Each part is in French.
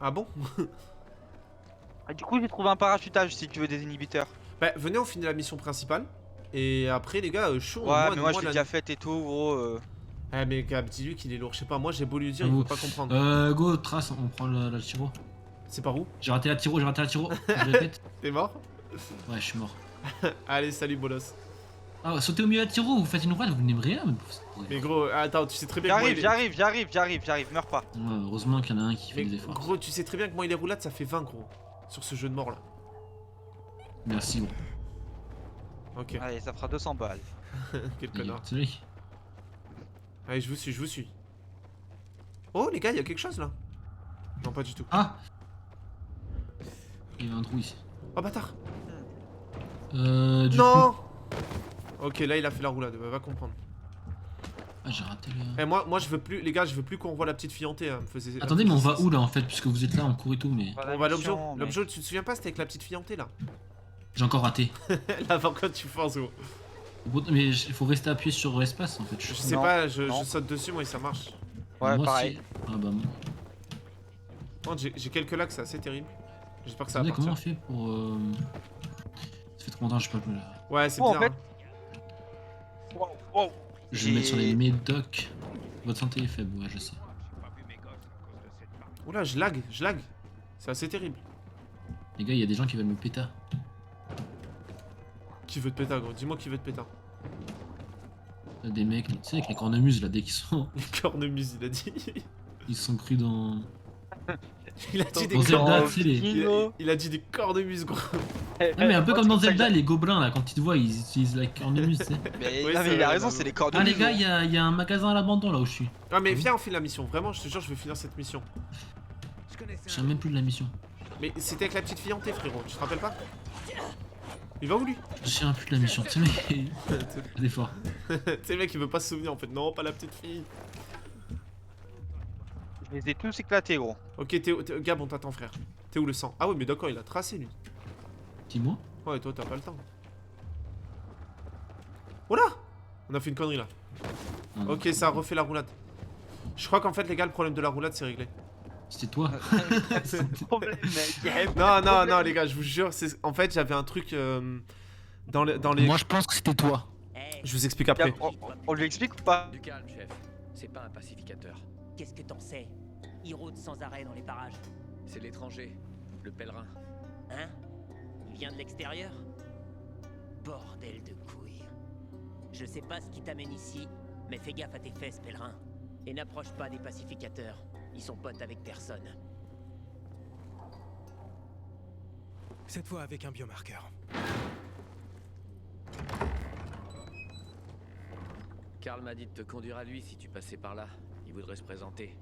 Ah bon? Ah, du coup, j'ai trouvé un parachutage si tu veux des inhibiteurs. Bah, venez, on finit la mission principale. Et après, les gars, chaud, Ouais, moi, mais moi je moi l'ai la... déjà faite et tout, gros. Eh, mais Gab, dis-lui qu'il est lourd. Je sais pas, moi, j'ai beau lui dire, il J'avoue. veut pas comprendre. Go, trace, on prend la tiro. C'est par où? J'ai raté la tiro, j'ai raté la tiro. Je répète. T'es mort? Ouais, je suis mort. Allez, salut, bolos. Ah, sautez au milieu de la tiro, vous faites une roulade, vous venez me rien, mais Mais gros, attends, tu sais très bien que moi, J'arrive, meurs pas. Ouais, heureusement qu'il y en a un qui fait Mais des efforts. gros, tu sais très bien que moi, les roulades, ça fait 20, gros. Sur ce jeu de mort, là. Merci, gros. Ok, Allez, ça fera 200 balles. quel Les gars, connard. c'est lui. Allez, je vous suis, je vous suis. Oh, les gars, il y a quelque chose, là. Non, pas du tout. Ah, il y avait un trou ici. Oh, bâtard. Du Non. coup... Ok, là, il a fait la roulade, va comprendre. Ah, j'ai raté le... Eh, moi, je veux plus, les gars, je veux plus qu'on voit la petite fille hantée. Hein, Attendez, mais on va où là en fait, puisque vous êtes là, on court et tout, mais... On va à l'objet. L'objet, tu te souviens pas, c'était avec la petite fille hantée, là. J'ai encore raté. Là, par contre, tu forces, gros. Mais il faut rester appuyé sur espace en fait. Je sais Non, pas, je non. saute dessus, moi, et ça marche. Ouais, Moi, pareil. Ah bah... Bon, j'ai quelques lags, c'est assez terrible. J'espère que ça va Attendez, comment on partir. fait pour... Ça fait trop longtemps que je sais pas plus là. Ouais, c'est Oh, bien. en fait- Hein. Wow. Je vais me mettre sur les médocs. Votre santé est faible, ouais, je sais. Oula, je lag. C'est assez terrible. Les gars, il y a des gens qui veulent me péter. Qui veut te péter, gros? Dis-moi qui veut te péter. Des mecs, tu sais, avec les cornemuses là, dès qu'ils sont... Les cornemuses, il a dit. Ils sont crus dans... Il a dit des Dans Zelda, cornemuses. tu sais, les... Il a dit des cornemuses, gros. Ouais, mais un peu comme dans Zelda, les gobelins là, quand ils te voient, ils utilisent la cornemuse, tu sais. Mais, Ouais, non, c'est mais il a vrai, raison, non, c'est mais- les cordes Ah les gars, il y a un magasin à l'abandon là où je suis. Ah, mais viens, on fait la mission. Vraiment, je te jure, je vais finir cette mission. Je sais même plus de la mission. Mais c'était avec la petite fille hantée, frérot. Tu te rappelles pas? Il va où, lui? Je sais même plus de la mission, tu sais, mais... Des fois. Tu sais, le mec, il veut pas se souvenir, en fait. Non, pas la petite fille. Je les ai tous éclatés, gros. Ok, Gab, on t'attend, frère. T'es où le sang? Ah, oui, mais d'accord, il a tracé, lui. Dis-moi. Ouais, toi, t'as pas le temps. Oh là! On a fait une connerie, là. Ah, Ok, ça a refait la roulade. Je crois qu'en fait, les gars, le problème de la roulade, c'est réglé. C'était toi. Problème, mec. Non, les gars, je vous jure, en fait, j'avais un truc dans les... Moi je pense que c'était toi. Je vous explique après. On lui explique ou pas? Du calme, chef. C'est pas un pacificateur. Qu'est-ce que t'en sais? Il rôde sans arrêt dans les parages. C'est l'étranger, le pèlerin. Hein? Il vient de l'extérieur? Bordel de couilles. Je sais pas ce qui t'amène ici, mais fais gaffe à tes fesses, pèlerin. Et n'approche pas des pacificateurs. Ils sont potes avec personne. Cette fois avec un biomarqueur. Karl m'a dit de te conduire à lui si tu passais par là. Il voudrait se présenter.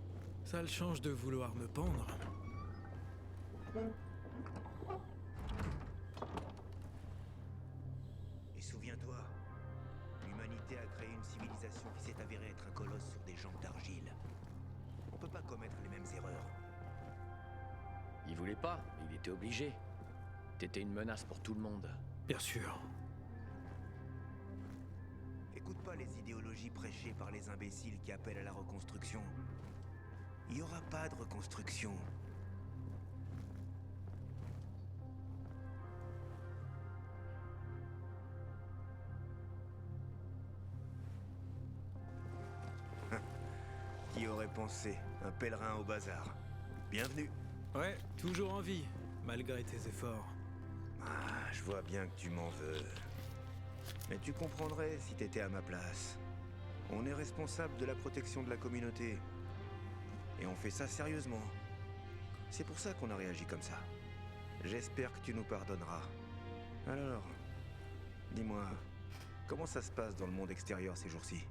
Ça le change de vouloir me pendre. Et souviens-toi, l'humanité a créé une civilisation qui s'est avérée être un colosse sur des jambes d'argile. On peut pas commettre les mêmes erreurs. Il voulait pas, il était obligé. T'étais une menace pour tout le monde. Bien sûr. Écoute pas les idéologies prêchées par les imbéciles qui appellent à la reconstruction. Il y aura pas de reconstruction. Qui aurait pensé un pèlerin au bazar? Bienvenue. Ouais, toujours en vie, malgré tes efforts. Ah, je vois bien que tu m'en veux. Mais tu comprendrais si t'étais à ma place. On est responsable de la protection de la communauté. Et on fait ça sérieusement. C'est pour ça qu'on a réagi comme ça. J'espère que tu nous pardonneras. Alors, dis-moi, comment ça se passe dans le monde extérieur ces jours-ci?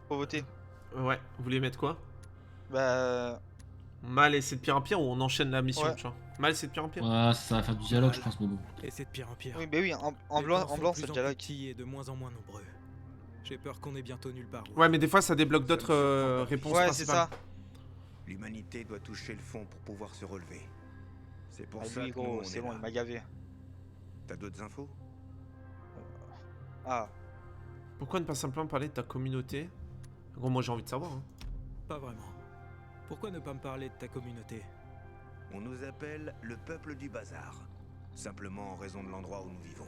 Faut voter. Ouais, vous voulez mettre quoi? Bah. Mal et c'est de pire en pire ou on enchaîne la mission, Ouais. tu vois? Mal c'est de pire en pire? Ouais, ça va faire du dialogue, je pense, mais bon. Et c'est de pire en pire. Oui, mais oui, en Les blanc, camps en sont blanc, de c'est plus en dialogue. plus petits et de moins en moins nombreux. J'ai peur qu'on ait bientôt nulle part. Ouais, mais des fois ça débloque d'autres réponses Ouais, c'est principales. ça. L'humanité doit toucher le fond pour pouvoir se relever. C'est pour Ah, ça lui, que nous, gros, on c'est est bon, là. il m'a gavé. T'as d'autres infos? Ah. Pourquoi ne pas simplement parler de ta communauté? Gros, moi j'ai envie de savoir. Hein. Pas vraiment. Pourquoi ne pas me parler de ta communauté? On nous appelle le peuple du bazar. Simplement en raison de l'endroit où nous vivons.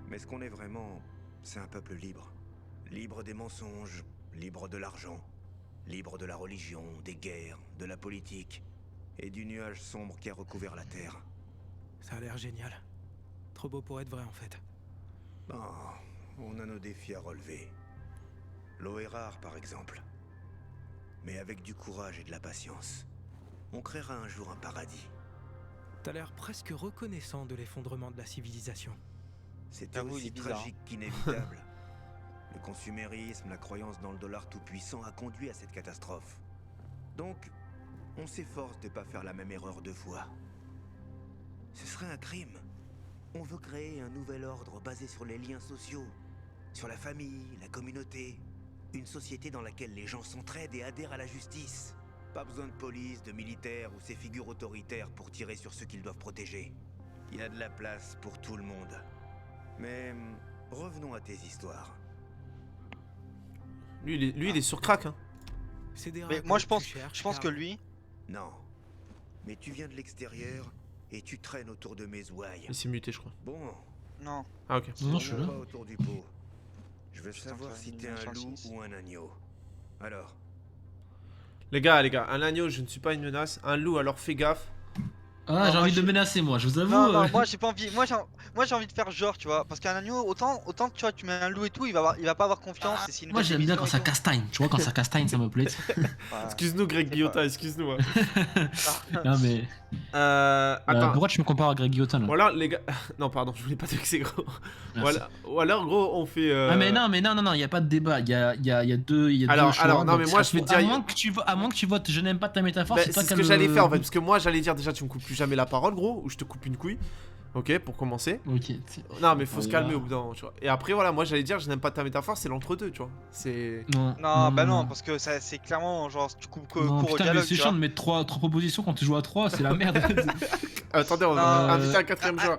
Mais ce qu'on est vraiment, c'est un peuple libre. Libre des mensonges, libre de l'argent, libre de la religion, des guerres, de la politique et du nuage sombre qui a recouvert la Terre. Ça a l'air génial. Trop beau pour être vrai en fait. Oh, on a nos défis à relever. L'eau est rare par exemple. Mais avec du courage et de la patience, on créera un jour un paradis. T'as l'air presque reconnaissant de l'effondrement de la civilisation. C'était J'avoue, il aussi est bizarre, tragique qu'inévitable. Le consumérisme, la croyance dans le dollar tout-puissant a conduit à cette catastrophe. Donc, on s'efforce de ne pas faire la même erreur 2 fois. Ce serait un crime. On veut créer un nouvel ordre basé sur les liens sociaux, sur la famille, la communauté, une société dans laquelle les gens s'entraident et adhèrent à la justice. Pas besoin de police, de militaires ou ces figures autoritaires pour tirer sur ceux qu'ils doivent protéger. Il y a de la place pour tout le monde. Mais revenons à tes histoires. Lui, il est sur crack. Hein. C'est des Mais rats moi que je pense, tu cherches, je pense que Karl. lui, Non. Mais tu viens de l'extérieur et tu traînes autour de mes ouailles. Il s'est muté, je crois. Bon, non. Ah, ok. Non, je suis là. pas autour du pot. Je veux Putain, savoir ça si va, t'es un une loup chance. ou un agneau. Alors, Les gars, un agneau, je ne suis pas une menace. Un loup, alors fais gaffe. Ah, Non, j'ai moi, envie de j'ai- le menacer, moi, je vous avoue. Non, non, moi j'ai pas envie. Moi j'ai envie de faire genre, tu vois. Parce qu'un agneau, autant tu vois, tu mets un loup et tout, il va pas avoir confiance. Et c'est une Moi, nouvelle j'aime bien quand émission ça et tout. castagne. Tu vois, quand ça castagne, ça me plaît. Voilà. Excuse-nous, Greg c'est Guillotin, pas- excuse-nous. Hein. Non, mais. Attends. Pourquoi tu me compares à Greg Guillotin là? Ou alors, les gars. Non, pardon, je voulais pas te vexer, gros. Merci. Ou alors, gros, on fait. Ah, mais non, il y a pas de débat. Il y a deux Alors, choix. alors, non, donc mais c'est moi, à je vais toi. te dire- À moins que tu votes, je n'aime pas ta métaphore, Bah, c'est toi c'est qui ce as que le- j'allais faire en fait, parce que moi j'allais dire déjà tu me coupes plus jamais la parole gros, ou je te coupe une couille. Ok, pour commencer. Ok. Non mais faut On se y calmer va. au bout d'un moment, tu vois. Et après voilà, moi j'allais dire je n'aime pas ta métaphore, c'est l'entre-deux, tu vois. C'est... Non, bah non, parce que ça c'est clairement genre tu coupes Non, court au putain, mais dialogue. c'est tu chiant vois. de mettre trois propositions quand tu joues à 3, c'est la merde. Attendez, on va Non, inviter un quatrième joueur.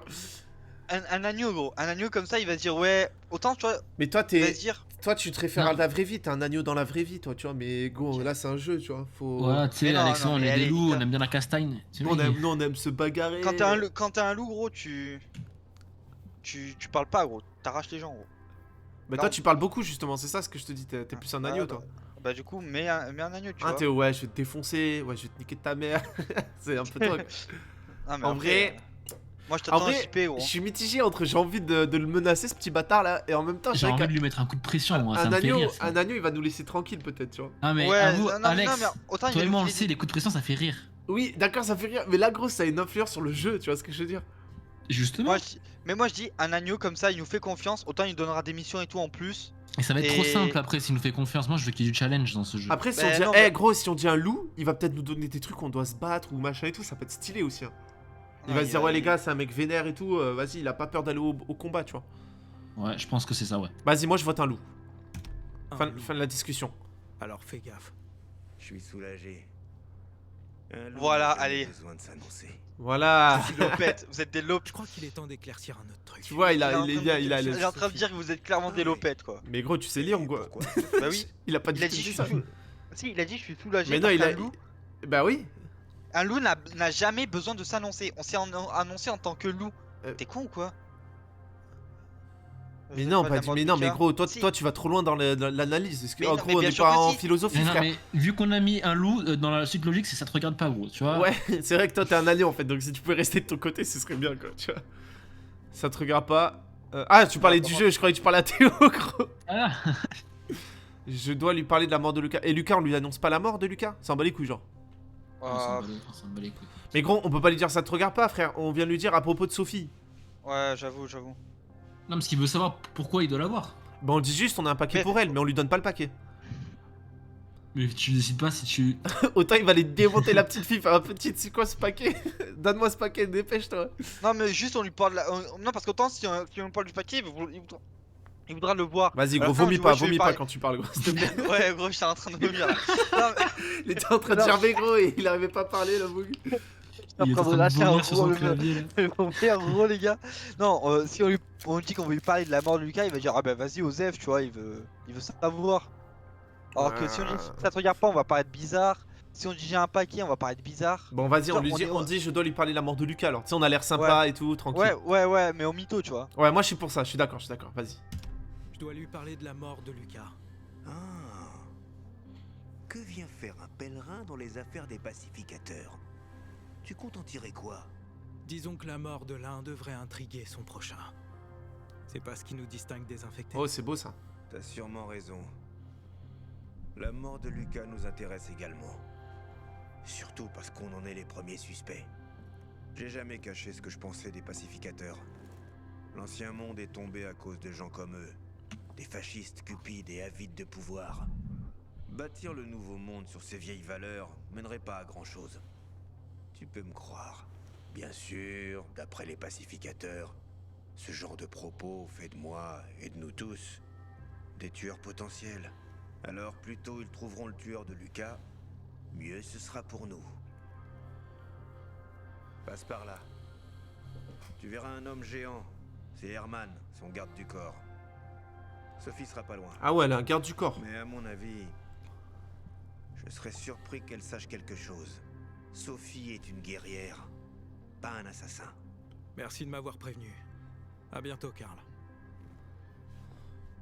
Un agneau gros, un agneau comme ça il va se dire ouais, autant tu vois, Mais toi il va t'es... se dire Toi tu te réfères Non. à la vraie vie, t'es un agneau dans la vraie vie toi, tu vois. Mais gros, là c'est un jeu, tu vois. Faut... Voilà, tu sais, Mais non, Alexandre, non, on mais est des allez, loups, on putain. aime bien la castagne. Tu Nous, vois, on aime se bagarrer. quand t'es un loup gros, tu parles pas gros, t'arraches les gens gros. Bah Non. toi tu parles beaucoup justement, c'est ça ce que je te dis, t'es plus un agneau Ouais, toi. Bah du coup, mets un agneau, tu Ah vois. t'es ouais, je vais te défoncer, ouais je vais te niquer ta mère. C'est un peu toi. Quoi. Ah, mais En après, vrai... moi je En t'attends à vrai, JP gros. je suis mitigé entre j'ai envie de le menacer ce petit bâtard là, et en même temps J'ai j'ai envie de lui mettre un coup de pression, moi, ça me fait rire. Ça. un agneau il va nous laisser tranquille peut-être, tu vois. Ah, mais Ouais, avoue, non, Alex, non, mais autant il toi va et moi on le l'utiliser. sait, les coups de pression ça fait rire. Oui, d'accord, ça fait rire, mais là, gros, ça a une influence sur le jeu, tu vois ce que je veux dire? Justement. Mais moi je dis, un agneau comme ça, il nous fait confiance, autant il nous donnera des missions et tout en plus. Et ça va être trop Et- simple après s'il nous fait confiance. Moi je veux qu'il y ait du challenge dans ce jeu. Après, si Bah, on dit, non, eh mais- gros, si on dit un loup, il va peut-être nous donner des trucs, on doit se battre ou machin et tout, ça peut être stylé aussi. Hein. Il va se dire, ouais, les gars, c'est un mec vénère et tout, vas-y, il a pas peur d'aller au combat, tu vois. Ouais, je pense que c'est ça, ouais. Vas-y, moi je vote un loup. Un loup. Fin de la discussion. Alors fais gaffe. je suis soulagé. Un loup Voilà, n'a jamais allez. besoin de s'annoncer. Voilà. Lopettes, vous êtes des lopettes. Je crois qu'il est temps d'éclaircir un autre truc. Tu vois, il Il est en est train bien, de- il a. il est en train de dire que vous êtes clairement des lopettes quoi. Mais gros, tu sais lire ou quoi? Pourquoi? Bah oui, Il a pas il a du dit tout je dit suis ça. Si, il a dit je suis soulagé. Mais non, parce il a. qu'un loup, Bah oui. un loup n'a jamais besoin de s'annoncer. On s'est annoncé en tant que loup. Euh. T'es con ou quoi? Mais Vous non, êtes pas de du... la mais mort non, du mais cas. gros, toi, Si. toi tu vas trop loin dans l'analyse. Parce que, Mais en non, gros, mais on bien n'est sûr pas que en si. philosophie, Mais non, frère. mais vu qu'on a mis un loup dans la suite logique, c'est ça te regarde pas, gros, tu vois. Ouais, c'est vrai que toi t'es un agneau en fait, donc si tu pouvais rester de ton côté, ce serait bien quoi, tu vois. Ça te regarde pas. Ah, tu parlais du jeu, je croyais que tu parlais à Théo, gros. Ah, Je dois lui parler de la mort de Lucas. Et Lucas, on lui annonce pas la mort de Lucas? Ça en bat les couilles, genre. on s'en bat les couilles. Mais gros, on peut pas lui dire ça te regarde pas, frère. On vient de lui dire à propos de Sophie. Ouais, j'avoue. Non, parce qu'il veut savoir pourquoi il doit l'avoir. Bah, on dit juste, on a un paquet Mais- pour elle, mais on lui donne pas le paquet. Mais tu décides pas si tu. Autant il va aller démonter la petite fille, faire un petit, c'est quoi ce paquet? Donne-moi ce paquet, dépêche-toi. Non, mais juste on lui parle. Non, parce qu'autant si on parle du paquet, il voudra le boire. Vas-y, À la gros, fin, vomis tu vois, pas, je vais vomis parler- pas quand tu parles, gros, s'il te plaît. Ouais, gros, j'étais en train de vomir là. Non, mais- Il était en train de gerber, gros, et il arrivait pas à parler, là, vous. Il est en train de lâcher un vomir sur son gros- clavier là. Mon père, gros, les gars. Non, si on lui dit qu'on veut lui parler de la mort de Lucas, il va dire ah bah vas-y Osef, tu vois, il veut savoir. Alors que si on dit ça te regarde pas, on va paraître bizarre. Si on dit j'ai un paquet, on va paraître bizarre. Bon, vas-y, Genre, on dit je dois lui parler de la mort de Lucas alors. Tu sais, on a l'air sympa et tout, tranquille. Ouais, mais au mytho, tu vois. Ouais, moi je suis pour ça, je suis d'accord, vas-y. Je dois lui parler de la mort de Lucas. Ah. Que vient faire un pèlerin dans les affaires des pacificateurs? Tu comptes en tirer quoi? Disons que la mort de l'un devrait intriguer son prochain. C'est pas ce qui nous distingue des infectés. Oh, c'est beau ça. T'as sûrement raison. La mort de Lucas nous intéresse également. Surtout parce qu'on en est les premiers suspects. J'ai jamais caché ce que je pensais des pacificateurs. L'ancien monde est tombé à cause de gens comme eux. Des fascistes cupides et avides de pouvoir. Bâtir le nouveau monde sur ces vieilles valeurs mènerait pas à grand chose. Tu peux me croire. Bien sûr, d'après les pacificateurs, ce genre de propos fait de moi et de nous tous des tueurs potentiels. Alors plus tôt ils trouveront le tueur de Lucas, mieux ce sera pour nous. Passe par là. Tu verras un homme géant. C'est Herman, son garde du corps. Sophie sera pas loin. Ah ouais, elle a un garde du corps. Mais à mon avis, je serais surpris qu'elle sache quelque chose. Sophie est une guerrière, pas un assassin. Merci de m'avoir prévenu. À bientôt, Karl.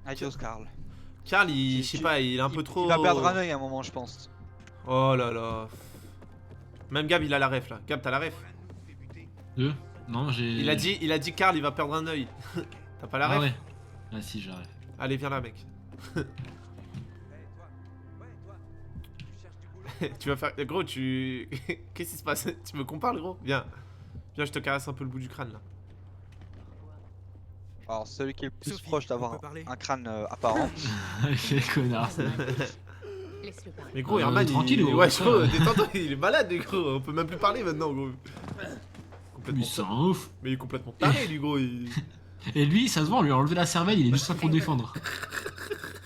Adios, Karl. Karl, je sais pas, il est un peu trop... Il va perdre un œil à un moment, je pense. Oh là là. Même Gab, il a la ref là. Gab, t'as la ref? Non, j'ai... Il a dit Karl, il va perdre un œil. T'as pas la ref? Ah ouais. Ah si, j'arrive. Allez, viens là, mec. Tu vas faire... Gros, tu... Qu'est-ce qui se passe? Tu veux qu'on parle, gros? Viens. Viens, je te caresse un peu le bout du crâne, là. Alors, celui qui est le plus Sophie, proche on d'avoir peut parler un crâne apparent. Quel connard. Laisse-le parler. Mais gros, Herman, tranquille, il... gros, Ouais, ça. gros, détends-toi, il est malade, gros. On peut même plus parler maintenant, gros. Mais Complètement... c'est un ouf. Mais il est complètement taré, lui, gros. Il... Et lui, ça se voit, on lui a enlevé la cervelle, il est juste là pour défendre.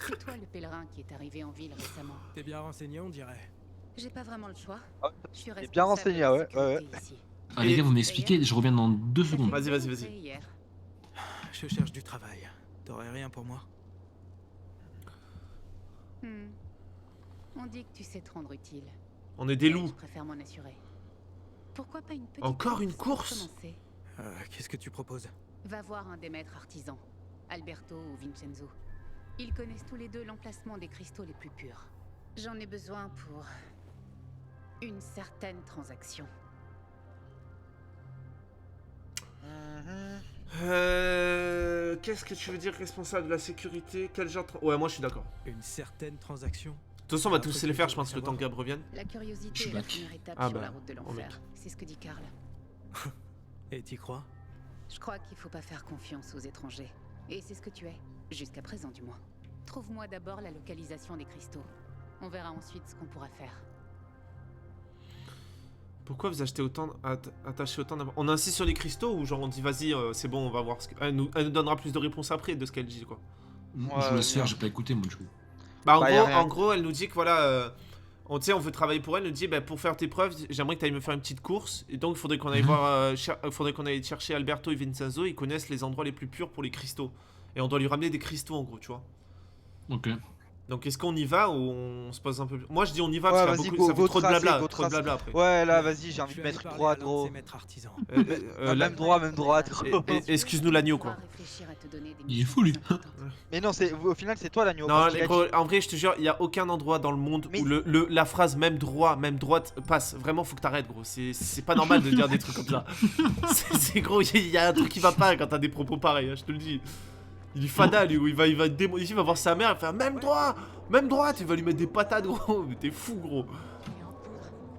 C'est toi le pèlerin qui est arrivé en ville récemment. T'es bien renseigné, on dirait. J'ai pas vraiment le choix. Ah, Je suis t'es bien renseigné, responsable de la ouais. sécurité ici. Ah les gars, vous m'expliquez, je reviens dans 2 secondes. Vas-y. Rencontré hier. Je cherche du travail. T'aurais rien pour moi? On dit que tu sais te rendre utile. On est des Mais loups. Je préfère m'en assurer. Pourquoi pas une petite Encore une pour course? commencer? Qu'est-ce que tu proposes? Va voir un des maîtres artisans, Alberto ou Vincenzo. Ils connaissent tous les deux l'emplacement des cristaux les plus purs. J'en ai besoin pour une certaine transaction. Qu'est-ce que tu veux dire, responsable de la sécurité? Quel genre de... Ouais, moi je suis d'accord. Une certaine transaction? De toute façon, on va tous les faire, je pense, le temps que Gab revienne. La Je curiosité suis est la back. première étape Ah sur bah, la route de oh mec. l'enfer. C'est ce que dit Karl. Et t'y crois? Je crois qu'il faut pas faire confiance aux étrangers. Et c'est ce que tu es, jusqu'à présent du moins. Trouve-moi d'abord la localisation des cristaux. On verra ensuite ce qu'on pourra faire. Pourquoi vous achetez autant, attachez autant d'importance? On insiste sur les cristaux ou genre on dit vas-y, c'est bon, on va voir ce que... Elle nous donnera plus de réponses après de ce qu'elle dit, quoi. Je vous laisse faire, j'ai pas écouté moi du coup. Bah Bah, y a rien. en gros, elle nous dit que voilà, on veut travailler pour elle, elle nous dit bah, pour faire tes preuves, j'aimerais que tu ailles me faire une petite course. Et donc il faudrait qu'on aille voir, faudrait qu'on aille chercher Alberto et Vincenzo, ils connaissent les endroits les plus purs pour les cristaux. Et on doit lui ramener des cristaux en gros, tu vois. Ok. Donc est-ce qu'on y va ou on se pose un peu... Moi je dis on y va Ouais, parce qu'il y a vas-y, beaucoup... ça fait go trop de tracer, blabla, go trop de tracer. blabla après. Ouais, là, vas-y, j'ai envie Je de vais aller mettre parler droit, à l'un de gros. ces maîtres artisans. Même droit, Excuse-nous l'agneau, quoi. Il est fou lui. Mais non, au final, c'est toi l'agneau. Non, parce qu'il les a gros, dit- en vrai, je te jure, il y a aucun endroit dans le monde Mais- où la phrase même droit, même droite passe. Vraiment, faut que t'arrêtes, gros. C'est pas normal de dire des trucs comme ça. C'est gros, il y a un truc qui va pas quand t'as des propos pareils, hein, je te le dis. Il est fada, lui, il va démolir, il va voir sa mère, il va faire même droit, même droite, il va lui mettre des patates, gros. Mais t'es fou, gros.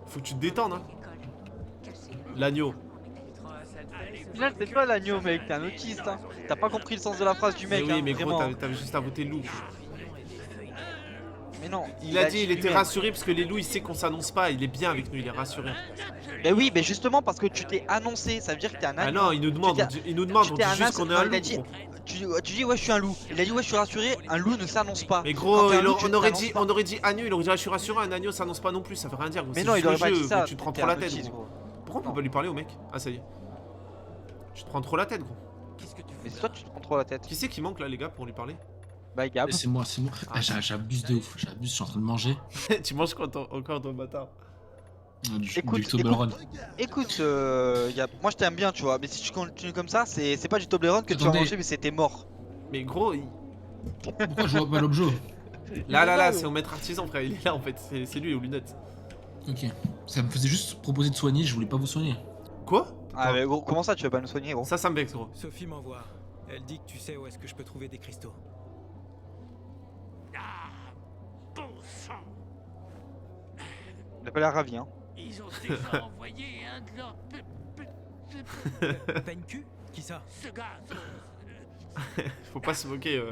Faut que tu te détendes, hein. L'agneau. Au final, c'est toi l'agneau, mec. T'es un autiste, hein. T'as pas compris le sens de la phrase du mec, Mais oui, hein, mais gros, vraiment. t'avais juste à voter loup. Mais non, Il a dit, il était lui-même. rassuré parce que les loups, il sait qu'on s'annonce pas, il est bien avec nous, il est rassuré. Mais oui, mais justement parce que tu t'es annoncé, ça veut dire que t'es un Ah agneau. non, il nous demande, t'es- on tu dit t'es un juste as- qu'on est non, un il a loup, dit- gros. Tu dis ouais, je suis un loup. Il a dit ouais, je suis rassuré. Un loup ne s'annonce pas. Mais Quand gros, t'es un loup, tu on aurait t'annonces dit, pas. on aurait dit agneau, il aurait dit ah, je suis rassuré, un agneau s'annonce pas non plus, ça veut rien dire. Gros. Mais C'est non, juste il aurait le pas jeu, dit ça. gros, tu te prends T'es trop un la tête, autiste, gros. gros. Pourquoi on peut Non. pas lui parler au mec? Ah ça y est. Tu te prends trop la tête, gros. Mais c'est toi, tu te prends trop la tête. Qui c'est qui manque là, les gars, pour lui parler? Bah, Gab. C'est moi, c'est moi. Ah, j'abuse de ouf, j'abuse, je suis en train de manger. Tu manges quoi encore ton bâtard? Du Toblerone. Écoute, Gab, moi je t'aime bien, tu vois, mais si tu continues comme ça, c'est pas du Toblerone que tu vas Attendez. manger, mais c'était mort. Mais gros, Pourquoi je vois pas l'objet? là, c'est au maître artisan, frère. Il est là en fait. C'est lui aux lunettes. Ok. Ça me faisait juste proposer de soigner, je voulais pas vous soigner. Quoi? Ah, mais gros, comment ça, tu vas pas nous soigner, gros? Ça me vexe, gros. Sophie m'envoie. Elle dit que tu sais où est-ce que je peux trouver des cristaux. Ah, bon sang. Il a pas l'air ravi, hein. Ils ont déjà envoyé un de leurs Peine-cul? Qui ça? ce gars, Faut pas se moquer.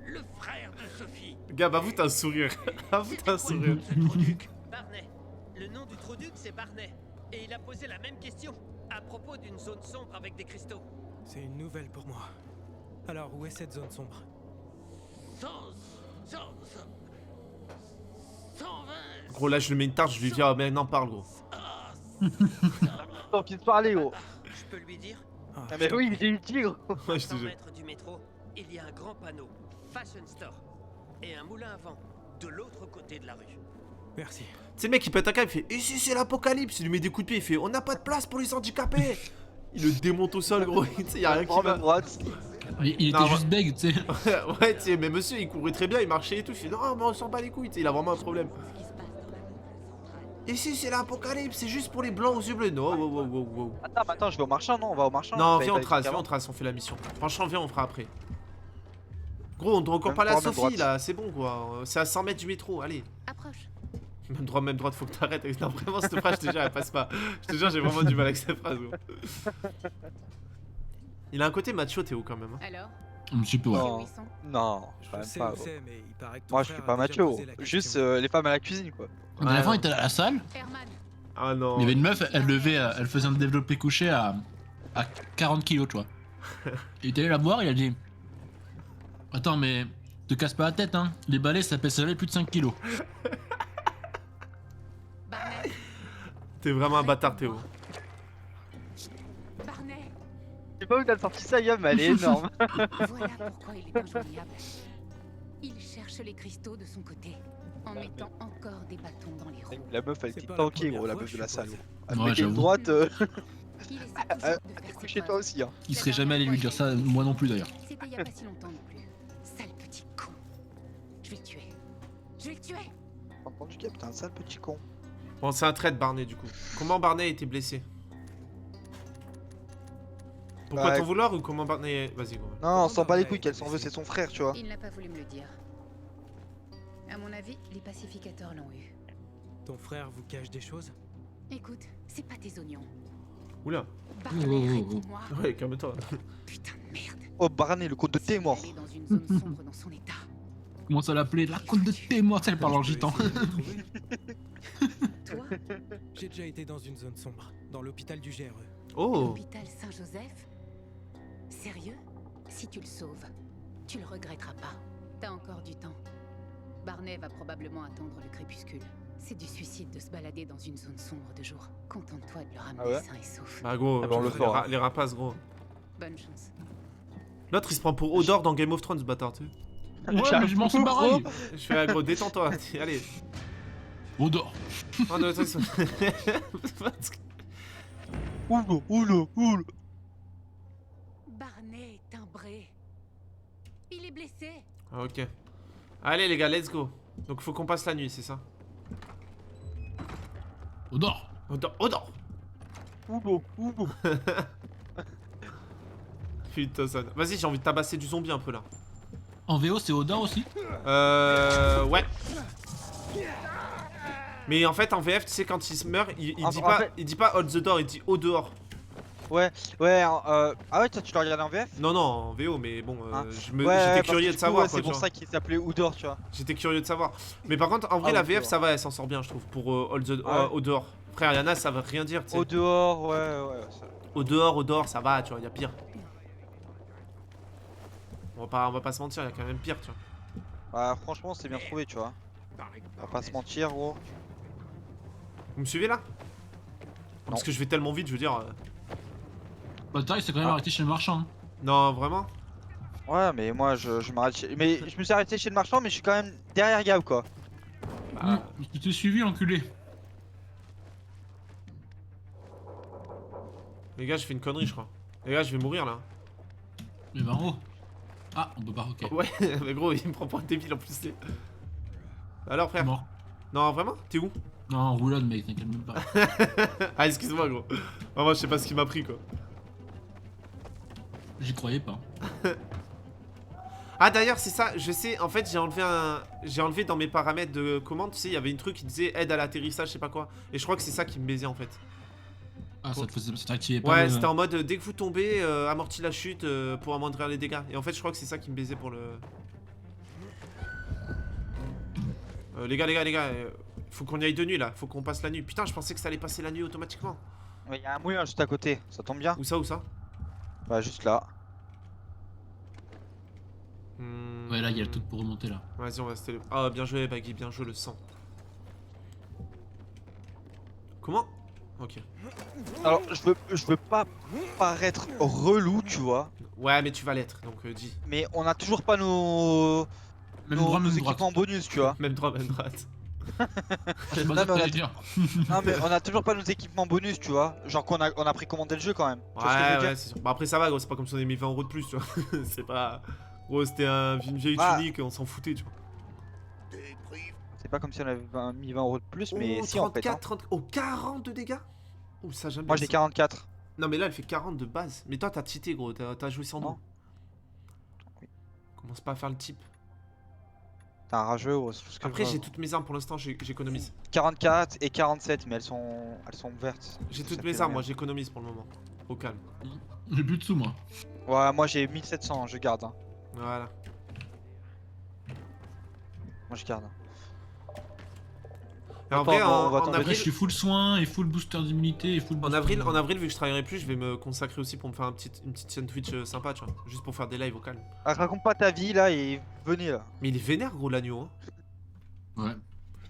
le frère de Sophie. Gab, avoue t'as un sourire. Avoue t'as un sourire. Barney. Le nom du Troduc, c'est Barney. Et il a posé la même question à propos d'une zone sombre avec des cristaux. C'est une nouvelle pour moi. Alors, où est cette zone sombre? 120. Gros, là, je lui mets une tarte, je lui dis, ah, mais non, parle, gros. Tant pis de parler, gros. Je peux lui dire? Ah, Ah, mais oui, j'ai eu le tigre. Ouais, je te 100 jure. mètres du métro, il y a un grand panneau, Fashion Store, et un moulin à vent, de l'autre côté de la rue. Merci. Tu sais, le mec, il pète un câble, il fait, ici, c'est l'apocalypse. Il lui met des coups de pied, il fait, on n'a pas de place pour les handicapés. Il le démonte au sol, gros. Tu sais, y'a rien qui En va. même droite. Il Non, était juste bègue, tu sais. Ouais, tu sais, mais monsieur, il courait très bien, il marchait et tout. Je fais, non, mais on s'en bat les couilles, tu sais, il a vraiment un problème. Ici, c'est l'apocalypse, c'est juste pour les blancs aux yeux bleus. Non, wow. Attends, je vais au marchand, non? On va au marchand. Non, T'avais viens, pas on dit trace, avant. on fait la mission. Franchement, viens, on fera après. Gros, on doit encore Même parler à droit, même Sophie, droite. là, c'est bon, quoi. C'est à 100 mètres du métro, allez. Approche. Même droite, faut que t'arrêtes. Non, vraiment, cette phrase, je te jure, elle passe pas. Je te jure, j'ai vraiment du mal avec cette phrase, gros. Il a un côté macho, Théo, quand même. Hein. Alors, Un petit peu, ouais. Non. où ils sont? Non, Je quand même sais pas. où gros. c'est, mais il paraît que ton Moi, je frère suis pas a déjà macho. posé la Juste question. les femmes à la cuisine, quoi. La dernière fois, il était à la salle, Herman, Ah non. il y avait une meuf, elle faisait un développé couché à 40 kilos, tu vois. Il était allé la voir, il a dit, attends, mais te casse pas la tête, hein. Les balais, ça pèse plus de 5 kilos. Barney, T'es vraiment un bâtard, Théo. Barney. Je sais pas où t'as sorti ça, Yam, mais elle est énorme. Voilà pourquoi il est injoignable. Il cherche les cristaux de son côté, en mettant encore des bâtons dans les roues. La meuf, elle C'est était pas la tankée, première gros, la fois, meuf je de la suppose. salle. Elle Ouais, mettait une j'avoue. droite. Il essaie toujours de faire ses Chez toi preuves. aussi, hein. Il serait jamais allé lui dire ça, moi non plus d'ailleurs. C'était il y a pas si longtemps non plus. Sale petit con. Je vais le tuer. Je vais le tuer. T'as entendu, Gab? T'es un sale petit con. Bon, c'est un trait de Barney, du coup. Comment Barney a été blessé? Pourquoi Bah, t'en vouloir ou comment Barney... Vas-y, gros. Non, on s'en bat les Barney couilles est qu'elle s'en veut, blessé. c'est son frère, tu vois. Il n'a pas voulu me le dire. À mon avis, les pacificateurs l'ont eu. Ton frère vous cache des choses? Écoute, c'est pas tes oignons. Oula. Barney, réponds-moi. Ouais, calme-toi. Putain de merde. Oh, Barney, le compte de thé est mort. Il est dans une zone sombre dans son état. Comment ça l'appelait? La côte de témoin, elle parle en Je peux gitan. essayer de le trouver. Toi, J'ai déjà été dans une zone sombre, dans l'hôpital du GRE. Oh. l'hôpital Saint-Joseph? Sérieux? Si tu le sauves, tu le regretteras pas. T'as encore du temps. Barney va probablement attendre le crépuscule. C'est du suicide de se balader dans une zone sombre de jour. Contente-toi de le ramener Ah ouais sain et sauf. Bah, gros, Ah bah, on le fera. les rapaces, gros. Bonne chance. L'autre, il se prend pour Odor dans Game of Thrones, ce bâtard, tu sais. Ouais, mais je m'en suis pareil. Je fais, ah, gros, détends-toi. Allez. On dort. Oh, non, attends, Oula. Barney est timbré. Il est blessé. Ah, ok. Allez, les gars, let's go. Donc, faut qu'on passe la nuit, c'est ça? On dort. Odor. Putain, ça... Vas-y, j'ai envie de tabasser du zombie un peu, là. En VO, c'est Odor aussi? Ouais. Mais en fait, en VF, tu sais, quand il se meurt, il dit En pas, fait- il dit pas hold the door, il dit au dehors. Ouais, ah ouais, toi tu l'as regardé en VF? Non, non, en VO, mais bon, Hein j'étais parce curieux que de du savoir, coup, quoi, c'est tu pour vois. ça qu'il s'appelait Oudor, tu vois. J'étais curieux de savoir. Mais par contre, en vrai, Ah, la ok, VF, ouais. ça va, elle s'en sort bien, je trouve, pour hold the Ah ouais. au dehors. Frère, Yana, ça veut rien dire, tu sais. Au dehors, ouais. Au dehors, ça va, tu vois, y a pire. On va pas se mentir, y a quand même pire, tu vois. Bah, franchement, c'est bien trouvé, tu vois. On va pas se mentir, gros. Vous me suivez là? Parce que je vais tellement vite, je veux dire. Bah, t'arrives, c'est quand même arrêté chez le marchand. Hein. Non, vraiment? Ouais, mais moi je m'arrête chez... Mais je me suis arrêté chez le marchand, mais je suis quand même derrière Gab quoi. Bah, Je t'ai suivi, enculé. les gars, je fais une connerie, je crois. Les gars, je vais mourir là. Mais Varro. Ah, on peut pas, ok. Ouais, mais gros, il me prend pour un débile en plus. Alors, frère? Mort. Non, vraiment? T'es où? Non, en roulade, mec, t'inquiète même pas. Ah, excuse-moi, gros. Vraiment, je sais pas ce qui m'a pris, quoi. J'y croyais pas. Ah, d'ailleurs, c'est ça, je sais, en fait, j'ai enlevé dans mes paramètres de commande, tu sais, il y avait une truc qui disait aide à l'atterrissage, je sais pas quoi. Et je crois que c'est ça qui me baisait, en fait. Ah, ça te faisait. Ça t'activait pas. Ouais, le- c'était en mode dès que vous tombez, amortis la chute pour amoindrir les dégâts. Et en fait, je crois que c'est ça qui me baisait pour le. Les gars, faut qu'on y aille de nuit là, faut qu'on passe la nuit. Putain, je pensais que ça allait passer la nuit automatiquement. Mais y a un moulin juste à côté, ça tombe bien. Où ça, où ça? Bah juste là. Ouais, là, il y a le truc pour remonter là. Vas-y, on va rester. Ah, bien joué, Baggy, bien joué le sang. Comment? Ok. Alors je veux pas paraître relou, tu vois. Ouais, mais tu vas l'être, donc dis. Mais on a toujours pas nos, Même droit, nos même droite. équipements bonus, tu vois. Même droit, même droite. C'est pas Non, ça mais que on a- t'allais dire. Non mais on a toujours pas nos équipements bonus, tu vois. Genre qu'on a précommandé le jeu quand même. Tu vois ce que je Ouais, veux dire ouais, c'est sûr. Bah après, ça va, gros, c'est pas comme si on avait mis 20 € de plus, tu vois. C'est pas. Gros, c'était une vieille Ah. tunique, on s'en foutait, tu vois. C'est pas comme si on avait mis 20 € de plus, mais Oh, si en fait. 34, Hein. 30. Oh, 40 de dégâts? Oh, ça, j'aime bien. Moi j'ai ça. 44. Non, mais là, elle fait 40 de base. Mais toi, t'as cheaté, gros, t'as joué sans Non. nous. Oui. Commence pas à faire le type. T'es un rageux, gros, c'est tout ce que Après, je j'ai vois. toutes mes armes pour l'instant, j'économise. 44 et 47, mais elles sont vertes. J'ai Ça toutes fait mes armes, rien. moi, j'économise pour le moment. Au calme. J'ai plus de sous, moi. Ouais, moi j'ai 1700, je garde. Hein. Voilà. Moi je garde. Et en Attends, vrai, on va en tomber Après, avril, je suis full soin et full booster d'immunité et full en booster avril, de- en avril, vu que je travaillerai plus, je vais me consacrer aussi pour me faire une petite chaîne Twitch sympa, tu vois. Juste pour faire des lives au calme. Ah, raconte pas ta vie là et venez là. Mais il est vénère, gros, l'agneau. Hein. Ouais.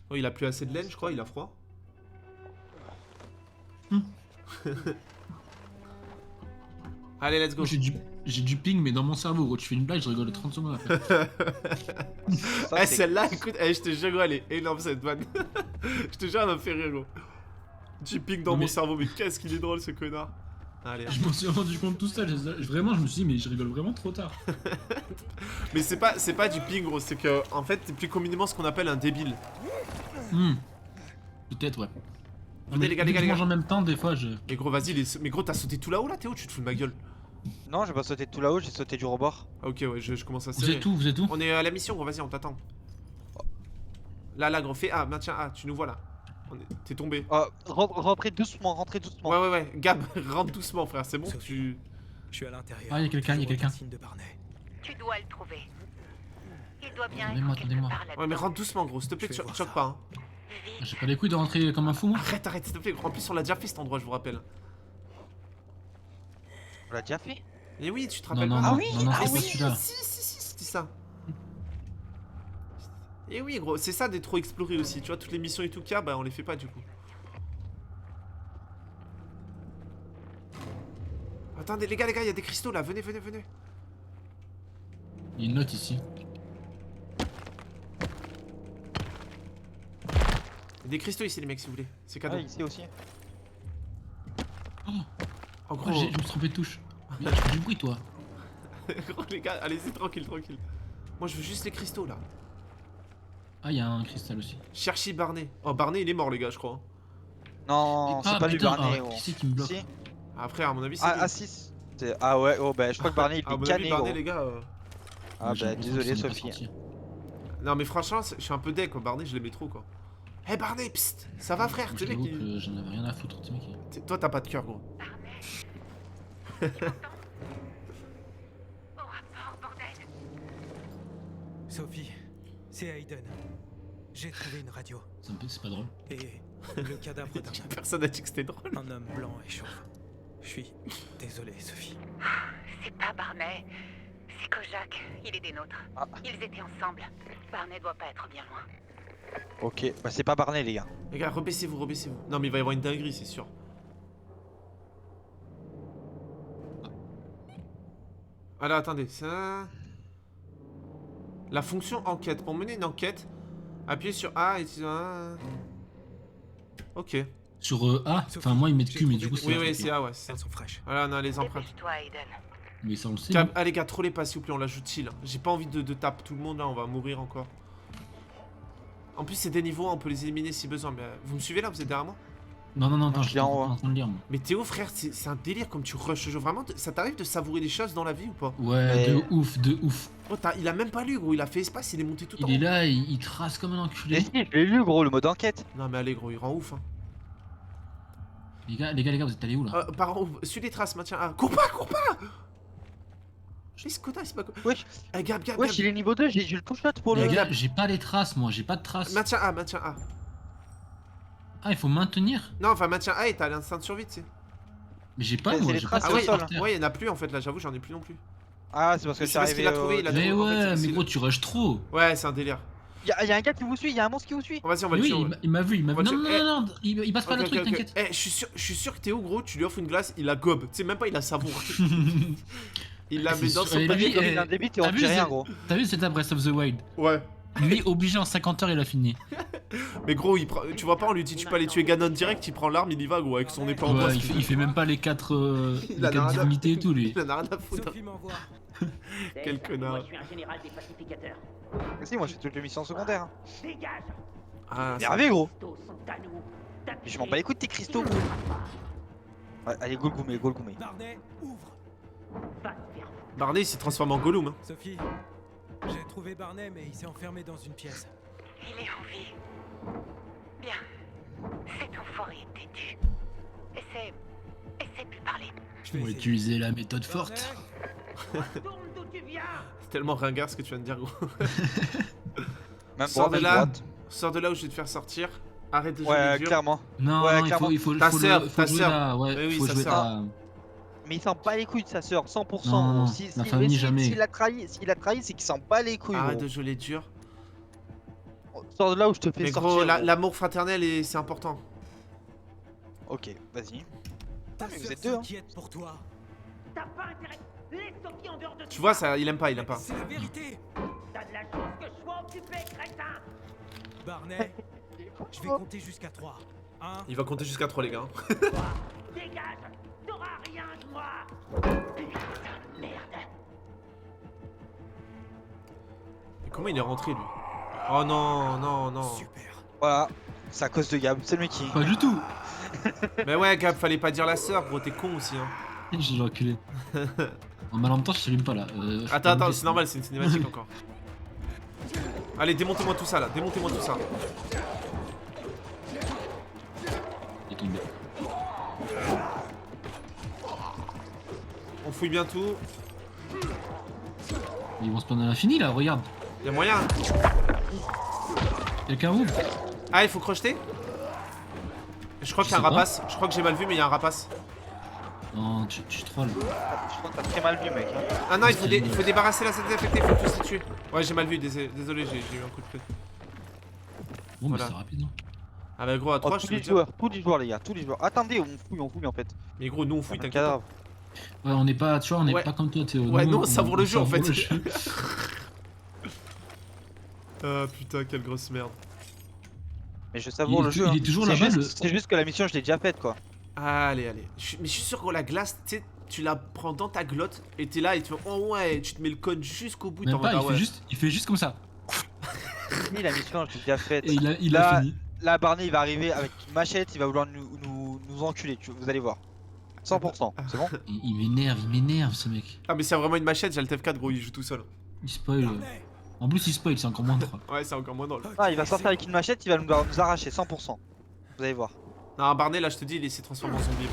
Oh, il a plus assez de laine, je crois, il a froid. Allez, let's go. Moi, j'ai du ping, mais dans mon cerveau, gros. Tu fais une blague, je rigole 30 secondes après. Ça, Eh, c'est- celle-là, écoute, je te jure, gros, elle est énorme cette vanne. Je te jure, elle m'a fait rire, gros. Du ping dans Non, mon mais- cerveau, mais qu'est-ce qu'il est drôle ce connard. Allez. Je m'en suis rendu compte tout seul. Vraiment, je me suis dit, mais je rigole vraiment trop tard. Mais c'est pas du ping, gros, c'est que, en fait, t'es plus communément ce qu'on appelle un débile. Peut-être, ouais. Venez, les gars, les gars, Je les gars. mange en même temps, des fois, je. Mais gros, vas-y, mais gros, t'as sauté tout là-haut là, Théo, tu te fous de ma gueule. Non, j'ai pas sauté tout là-haut, j'ai sauté du rebord. Ah, ok, ouais, je commence à Vous serrer. êtes où? Vous êtes où? On est à la mission, gros, vas-y, on t'attend. Là, gros, fais A, maintiens A, tu nous vois là. T'es tombé. Rentrez doucement, rentrez doucement. Ouais, Gab, rentre doucement, frère, c'est bon, Sophie. Je suis à l'intérieur. Ah, y a quelqu'un, y a Je vois quelqu'un. le signe de Barney. Tu dois le trouver. Il doit bien Attendez-moi, être quelque attendez-moi. part là-dedans. Ouais, mais rentre doucement, gros, s'il te plaît, Je vais voir choque ça. pas, hein. J'ai pas les couilles de rentrer comme un fou, moi. Arrête, s'il te plaît, gros. En plus, on l'a déjà fait cet endroit, je vous rappelle. On l'a déjà fait. Et oui, tu te Non, rappelles non, pas? non, Ah oui, non, non, ah c'est pas oui. celui-là. Si, c'était ça. Et oui, gros, c'est ça d'être trop exploré aussi, tu vois, toutes les missions et tout qu'il y a, bah on les fait pas du coup. Attendez, les gars, il y a des cristaux là, venez. Il y a une note ici. Il y a des cristaux ici, les mecs, si vous voulez. C'est cadeau. Ah, ici aussi. Oh, Oh, gros, je me suis trompé de touche. Mais tu fais du bruit, toi. gros, les gars, allez-y, tranquille. Moi, je veux juste les cristaux là. Ah, il y a un cristal aussi. Cherchez Barney. Oh, Barney, il est mort, les gars, je crois. Non, c'est pas lui putain, Barney. ah, gros. qui c'est qui me bloque? Si. Après, à mon avis, c'est. Ah, lui. ah, 6. Ah ouais, oh bah je crois que Barney il À est mon avis, cané Barney, gros. les gars. Ah Moi, j'ai bah l'impression désolé qu'il s'en est pas Sophie. sorti. Non, mais franchement, je suis un peu deck, quoi. Barney, je l'aimais trop, quoi. Eh, Barney, psst, ça va, frère? Moi, Tu je sais, mec, t'avoue que j'en avais rien à foutre, tu sais, mec. Toi, t'as pas de cœur, gros. Au rapport, bordel. Sophie, c'est Aiden. J'ai trouvé une radio. C'est pas drôle. Et le cadavre d'un Personne n'a dit que c'était drôle. un homme blanc et chauve. Je suis désolé, Sophie. C'est pas Barney. C'est Kojak. Il est des nôtres. Ah. Ils étaient ensemble. Barney doit pas être bien loin. Ok, bah c'est pas Barney les gars. Les gars, rebaissez-vous. Non, mais il va y avoir une dinguerie, c'est sûr. Alors, attendez, ça. La fonction enquête. Pour mener une enquête, appuyez sur A et... Ok. Sur A, enfin moi ils mettent Q, mais du coup c'est... Oui, A, oui, ok. c'est A, ouais. c'est ça. Elles sont fraîches. Voilà, on a les empreintes. Dépêche-toi, Aiden. Mais ça on le sait. Cap, non ah les gars, trollez pas s'il vous plaît, on l'ajoute chill. J'ai pas envie de taper tout le monde là, on va mourir encore. En plus c'est des niveaux, on peut les éliminer si besoin. Mais vous me suivez là, vous êtes derrière moi? Non, attends, je je suis suis en haut, en train de lire moi. Mais Théo frère, c'est un délire comme tu rushes le jeu. Vraiment, ça t'arrive de savourer des choses dans la vie ou pas? Ouais, de Mais- ouf, de ouf. Oh, il a même pas lu gros, il a fait espace, il est monté tout en Il est haut. là, il trace comme un Mais enculé. si, je l'ai lu gros, le mode enquête. Non mais allez gros, il rend ouf hein. Les gars, vous êtes allés où là? Par où? Suis les traces, maintiens A. Cours pas! Je ce connard, c'est pas quoi. Wesh, Gab, wesh, il est niveau 2, j'ai le touch shot pour Les le. gars, j'ai pas les traces moi, j'ai pas de traces. Maintiens A, maintiens A. Ah, il faut maintenir? Non, enfin maintiens A et t'as l'instinct de survie, tu sais. Mais j'ai pas Ouais, moi, c'est les j'ai pas de traces Ah au ouais, traces sol. par terre. ouais, y'en a plus en fait là, j'avoue, j'en ai plus non plus. Ah, c'est parce que Mais je c'est suis parce qu'il arrivé. a trouvé, il a Mais en fait, ouais, c'est mais le- gros, tu rushes trop. Ouais, c'est un délire. Y'a un gars qui vous suit, y'a un monstre qui vous suit. Vas-y, on va Mais le oui, tuer. il m'a vu, il m'a On va vu. le Non, tuer. non, il passe pas le truc, t'inquiète. Eh, je suis sûr que Théo, gros, tu lui offres une glace, il la gobe. Tu sais, même pas, il la savoure. Il la C'est met dans sûr, son et panier lui, comme Il a un débit et on t'as vu, dit rien c'est- gros. T'as vu cette Breath of the Wild? Ouais. Lui, obligé en 50 heures, il a fini. Mais gros, tu vois pas, on lui dit tu peux aller tuer Ganon direct, il prend l'arme, il y va, gros, avec son épée en bois. Ouais, il fait même pas les 4 Il a rien à- divinités et tout, lui. Il en a rien à foutre. Sophie m'envoie. Quel connard. Moi, je suis un général des pacificateurs. Mais si, moi je fais toutes les missions secondaires. Hein. Dégage. Ah, ça- Énervé gros. Cristaux sont à nous. Je m'en bats les couilles de tes cristaux. Ouais, allez, Golgoumé. Barney, ouvre. Va te faire foutre. Barney, il s'est transformé en Gollum. Hein. Sophie, j'ai trouvé Barney, mais il s'est enfermé dans une pièce. Il est en vie. Bien. Cet enfoiré est têtu. Essaie de lui parler. Je vais On va essayer. utiliser la méthode forte. Retourne d'où tu viens. C'est tellement ringard ce que tu viens de dire, gros. Même Sors pour de même là, droite. sors de là où je vais te faire sortir. Arrête de jouer Ouais, les durs. clairement. Non, Ouais, non, clairement. il faut Ta sœur, faut ta jouer sœur. là, ouais, Oui, oui, faut sa jouer sœur. là. Mais il s'en bat les couilles de sa sœur, 100%. Non, gros. non, Si, la si- famille, mais jamais. s'il a trahi, c'est qu'il s'en bat les couilles. Arrête Gros. de jouer les durs. Sors de là où je te fais Mais sortir. gros, gros. l'amour fraternel, c'est important. Ok, vas-y. Ta mais vous sœur êtes deux, hein. s'inquiète pour toi. T'as pas intérêt. Laisse Sophie en dehors de Tu vois, ça, il aime pas, il aime pas. C'est la vérité. T'as de la chance que je sois occupé, crétin. Barney, je vais compter jusqu'à 3. 1, Il va compter jusqu'à 3, les gars. Dégage. T'auras rien de moi. Putain de merde. Mais comment il est rentré, lui? Oh non, non, non. super. Voilà, c'est à cause de Gab, c'est le mec qui. Pas du tout. Mais ouais, Gab, fallait pas dire la sœur, gros, t'es con aussi, hein. J'ai reculé. En mal en même temps, je s'allume pas là. Attends, c'est normal, c'est une cinématique encore. Allez, démontez-moi tout ça là, démontez-moi tout ça. Il est tombé. On fouille bien tout. Ils vont se prendre à l'infini là, regarde. Y'a moyen. Quelqu'un ouvre? Ah, il faut crocheter? Je crois qu'il y a un Je sais pas. rapace. Je crois que j'ai mal vu, mais il y a un rapace. Non, tu trolls. Je crois que t'as très mal vu, mec. Hein. Ah non, il faut débarrasser la CT affectée, il faut tous les tuer. Ouais, j'ai mal vu, désolé, j'ai eu un coup de feu. Bon, Voilà. mais c'est rapide. Hein. Ah bah gros, à 3, je Tous te le les dis. joueurs, les gars, tous les joueurs. Attendez, on fouille en fait. Mais gros, nous on fouille, Un t'inquiète pas. cadavre. Ouais, on n'est pas, tu vois, on n'est Ouais. pas comme toi, Théo. Ouais, nous, on savoure le jeu, en savoure fait. le jeu. Ah putain, quelle grosse merde. Mais je savoure Il le est- jeu. il hein. est toujours C'est là-bas, juste- C'est juste que la mission, je l'ai déjà faite quoi. Allez. Mais je suis sûr que la glace, tu sais, tu la prends dans ta glotte et t'es là et tu fais oh ouais, tu te mets le code jusqu'au bout. Même t'en pas, vas, il ouais. fait juste comme ça. Fini la mission, je l'ai déjà faite. Et il a Là- fini. Là, Barney, il va arriver avec une machette, il va vouloir nous enculer, vous allez voir. 100%, c'est bon? Il m'énerve ce mec. Ah mais c'est vraiment une machette, j'ai le TF4 gros, il joue tout seul. Il spoil. Barney, En plus, il spoil, c'est encore moins drôle. Ouais, c'est encore moins drôle. Ah, il va sortir avec une machette, il va nous arracher, 100%. Vous allez voir. Non, Barney, là je te dis, il s'est transformé en zombie.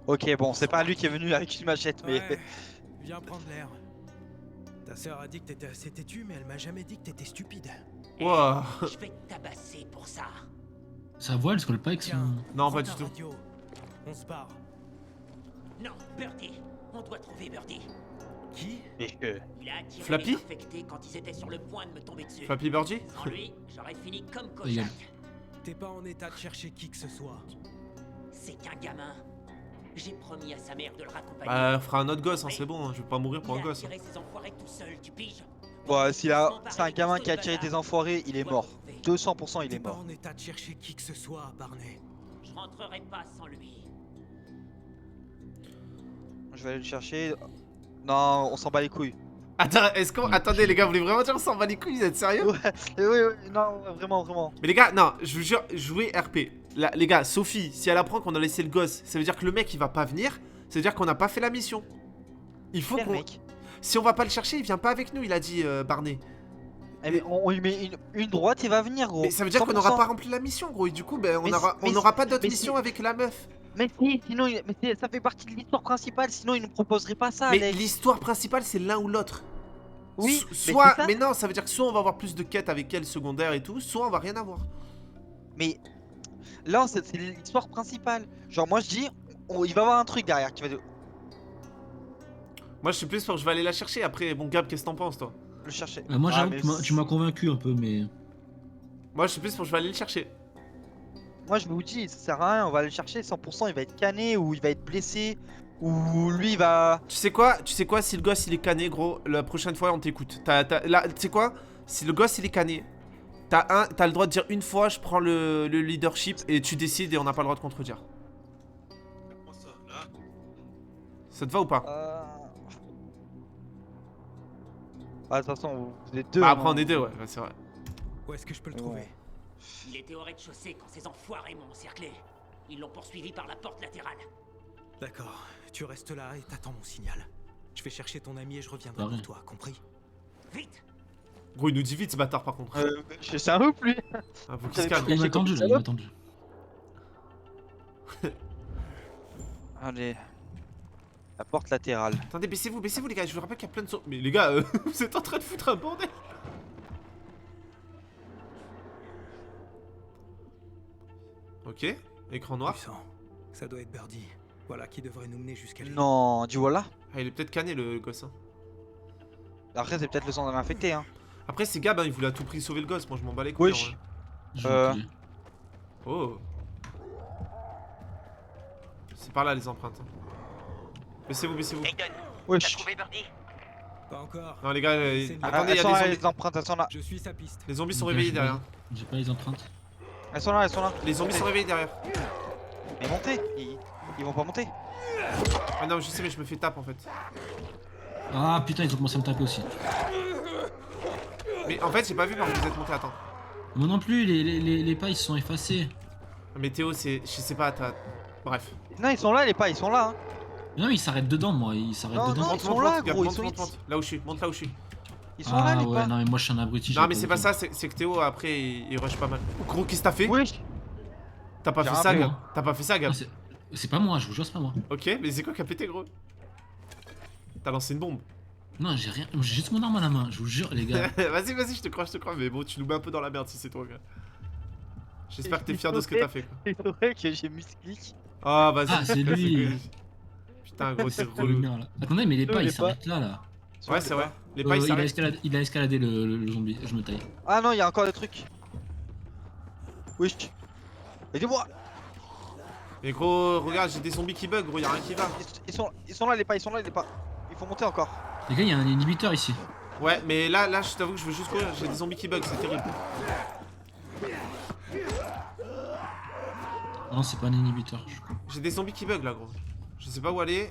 Ok, bon, c'est pas lui qui est venu avec une machette, mais. ouais, viens prendre l'air. Ta sœur a dit que t'étais assez têtu, mais elle m'a jamais dit que t'étais stupide. Wow. Je vais te tabasser pour ça. Sa voix, elle se colle pas avec son. Tiens, Non, prends pas ta du tout. radio. On se barre. Non, Birdie. On doit trouver Birdie. Qui? Mais Il a attiré Flappy les infectés quand ils étaient sur le point de me tomber dessus. Flappy Birdie? Sans lui, j'aurais fini comme Regarde. Kojak. T'es pas en état de chercher qui que ce soit. C'est qu'un gamin. J'ai promis à sa mère de le raccompagner. Bah, fera un autre gosse, hein, c'est bon, hein, je vais pas mourir pour un gosse. Hein. Il a attiré ses enfoirés tout seul, tu piges? Bon, si là, c'est un gamin qui a tiré des enfoirés, il est mort. 200% il T'es est pas mort. en état de chercher qui que ce soit, Barney. Je rentrerai pas sans lui. Je vais aller le chercher. Non, on s'en bat les couilles. Attends, est-ce qu'on. Attendez, les gars, vous voulez vraiment dire on s'en bat les couilles, vous êtes sérieux? Ouais, oui, non, vraiment, vraiment. Mais les gars, non, je vous jure, jouez RP. Là, les gars, Sophie, si elle apprend qu'on a laissé le gosse, ça veut dire que le mec il va pas venir, ça veut dire qu'on n'a pas fait la mission. Il faut qu'on. Mec. Si on va pas le chercher, il vient pas avec nous, il a dit Barney. Eh, mais on lui met une droite, il va venir, gros. Mais ça veut dire qu'on 100%. n'aura pas rempli la mission, gros, et du coup, ben, on Mais n'aura pas d'autre mais mission avec la meuf. Mais si, sinon, ça fait partie de l'histoire principale, sinon il nous proposerait pas ça, Mais Alex. l'histoire principale, c'est l'un ou l'autre. Oui, Soit, c'est ça. mais non, ça veut dire que soit on va avoir plus de quêtes avec elle secondaire et tout, soit on va rien avoir. Mais là, c'est l'histoire principale. Genre, moi je dis, il va y avoir un truc derrière qui va Moi, je suis plus pour je vais aller la chercher. Après, bon, Gab, qu'est-ce que t'en penses, toi? le chercher. Moi, Ah, j'avoue mais que tu m'as convaincu un peu, mais. Moi, je suis plus pour je vais aller le chercher. Moi je vous dis, ça sert à rien, on va le chercher, 100% il va être cané ou il va être blessé ou lui il va... Tu sais quoi, si le gosse il est cané, gros, la prochaine fois on t'écoute. Là, tu sais quoi, si le gosse il est cané, t'as le droit de dire une fois, je prends le leadership et tu décides et on n'a pas le droit de contredire. Ça te va ou pas? Ah, de toute façon, vous êtes deux. Bah, après hein. on est deux, ouais, c'est vrai. Où est-ce que je peux le Ouais. trouver? Il était au rez-de-chaussée quand ces enfoirés m'ont encerclé. Ils l'ont poursuivi par la porte latérale. D'accord, tu restes là et t'attends mon signal. Je vais chercher ton ami et je reviendrai Pareil. pour toi, compris? Vite! Gros, il nous dit vite ce bâtard par contre. Je sais un peu plus. Ah, faut qu'il se calme. Il m'a attendu, là, il m'a attendu. Allez. La porte latérale. Attendez, baissez-vous les gars, je vous rappelle qu'il y a plein de sauts. Mais les gars, vous êtes en train de foutre un bordel. Ok, écran noir. Puissant. Ça doit être Birdie. Voilà qui devrait nous mener jusqu'à lui. Non, du voilà. Ah, il est peut-être cané le gosse. Hein. Après, c'est peut-être le sang d'un infecté, hein. Après, c'est Gab, hein, il voulait à tout prix sauver le gosse. Moi, je m'en bats les couilles. Wesh. en vrai. Je Euh. vais Oh. C'est par là les empreintes. Hein. Baissez-vous. Aiden, t'as Wesh. trouvé Birdie? Pas encore. Non, les gars, C'est attendez, il y elles sont a là, des zombies. les empreintes, elles sont là. Je suis sa piste. Les zombies sont Ok, réveillés j'ai pas- derrière. J'ai pas les empreintes. Elles sont là, elles sont là. Les zombies sont réveillés derrière. Mais montez. Ils vont pas monter. Ah non, je sais, mais je me fais tape en fait. Ah putain, ils ont commencé à me taper aussi. Mais en fait, j'ai pas vu quand vous êtes monté. Attends. Moi non plus, les pas ils se sont effacés. Mais Théo, c'est. Je sais pas, t'as. Bref. Non, ils sont là, les pas, ils sont là. Hein. Non, mais ils s'arrêtent dedans, moi, ils s'arrêtent Non, dedans. non, ils sont là, Gab, gros, ils monte, sont monte, ici. monte. Là où je suis, monte là où je suis. Ils sont là, Ah les ouais, pas. non, mais moi je suis un abruti. Non, j'ai mais c'est vu pas ça. ça, c'est que Théo après il rush pas mal. Gros, qu'est-ce que t'as fait? Wesh. T'as pas J'ai fait un ça, peu, Gab. hein. T'as pas fait ça, Gab. Ah, c'est pas moi, je vous jure, c'est pas moi. Ok, mais c'est quoi qui a pété, gros? T'as lancé une bombe. Non, j'ai rien, j'ai juste mon arme à la main, je vous jure, les gars. Vas-y, je te crois. Mais bon, tu nous mets un peu dans la merde si c'est toi, gars. J'espère que t'es fier de ce que t'as fait, quoi. C'est vrai que j'ai mis ce clic. Ah, vas-y. Ah, c'est lui. Putain, gros, c'est Oh, le relou. mien, là. Attendez, mais les pas, les ils s'arrêtent là. Ouais, c'est vrai. Les pas, ils s'arrêtent. Il a escaladé le zombie, je me taille. Ah non, il y a encore des trucs. Wesh. Aidez-moi. Mais gros, regarde, j'ai des zombies qui bug, gros, y'a rien qui va. Ils sont là, les pas, ils sont là, les pas. Il faut monter encore. Les gars, il y a un inhibiteur ici. Ouais, mais là, je t'avoue que je veux juste courir, j'ai des zombies qui bug, c'est terrible. Non, c'est pas un inhibiteur. je crois. J'ai des zombies qui bug là, gros. Je sais pas où aller.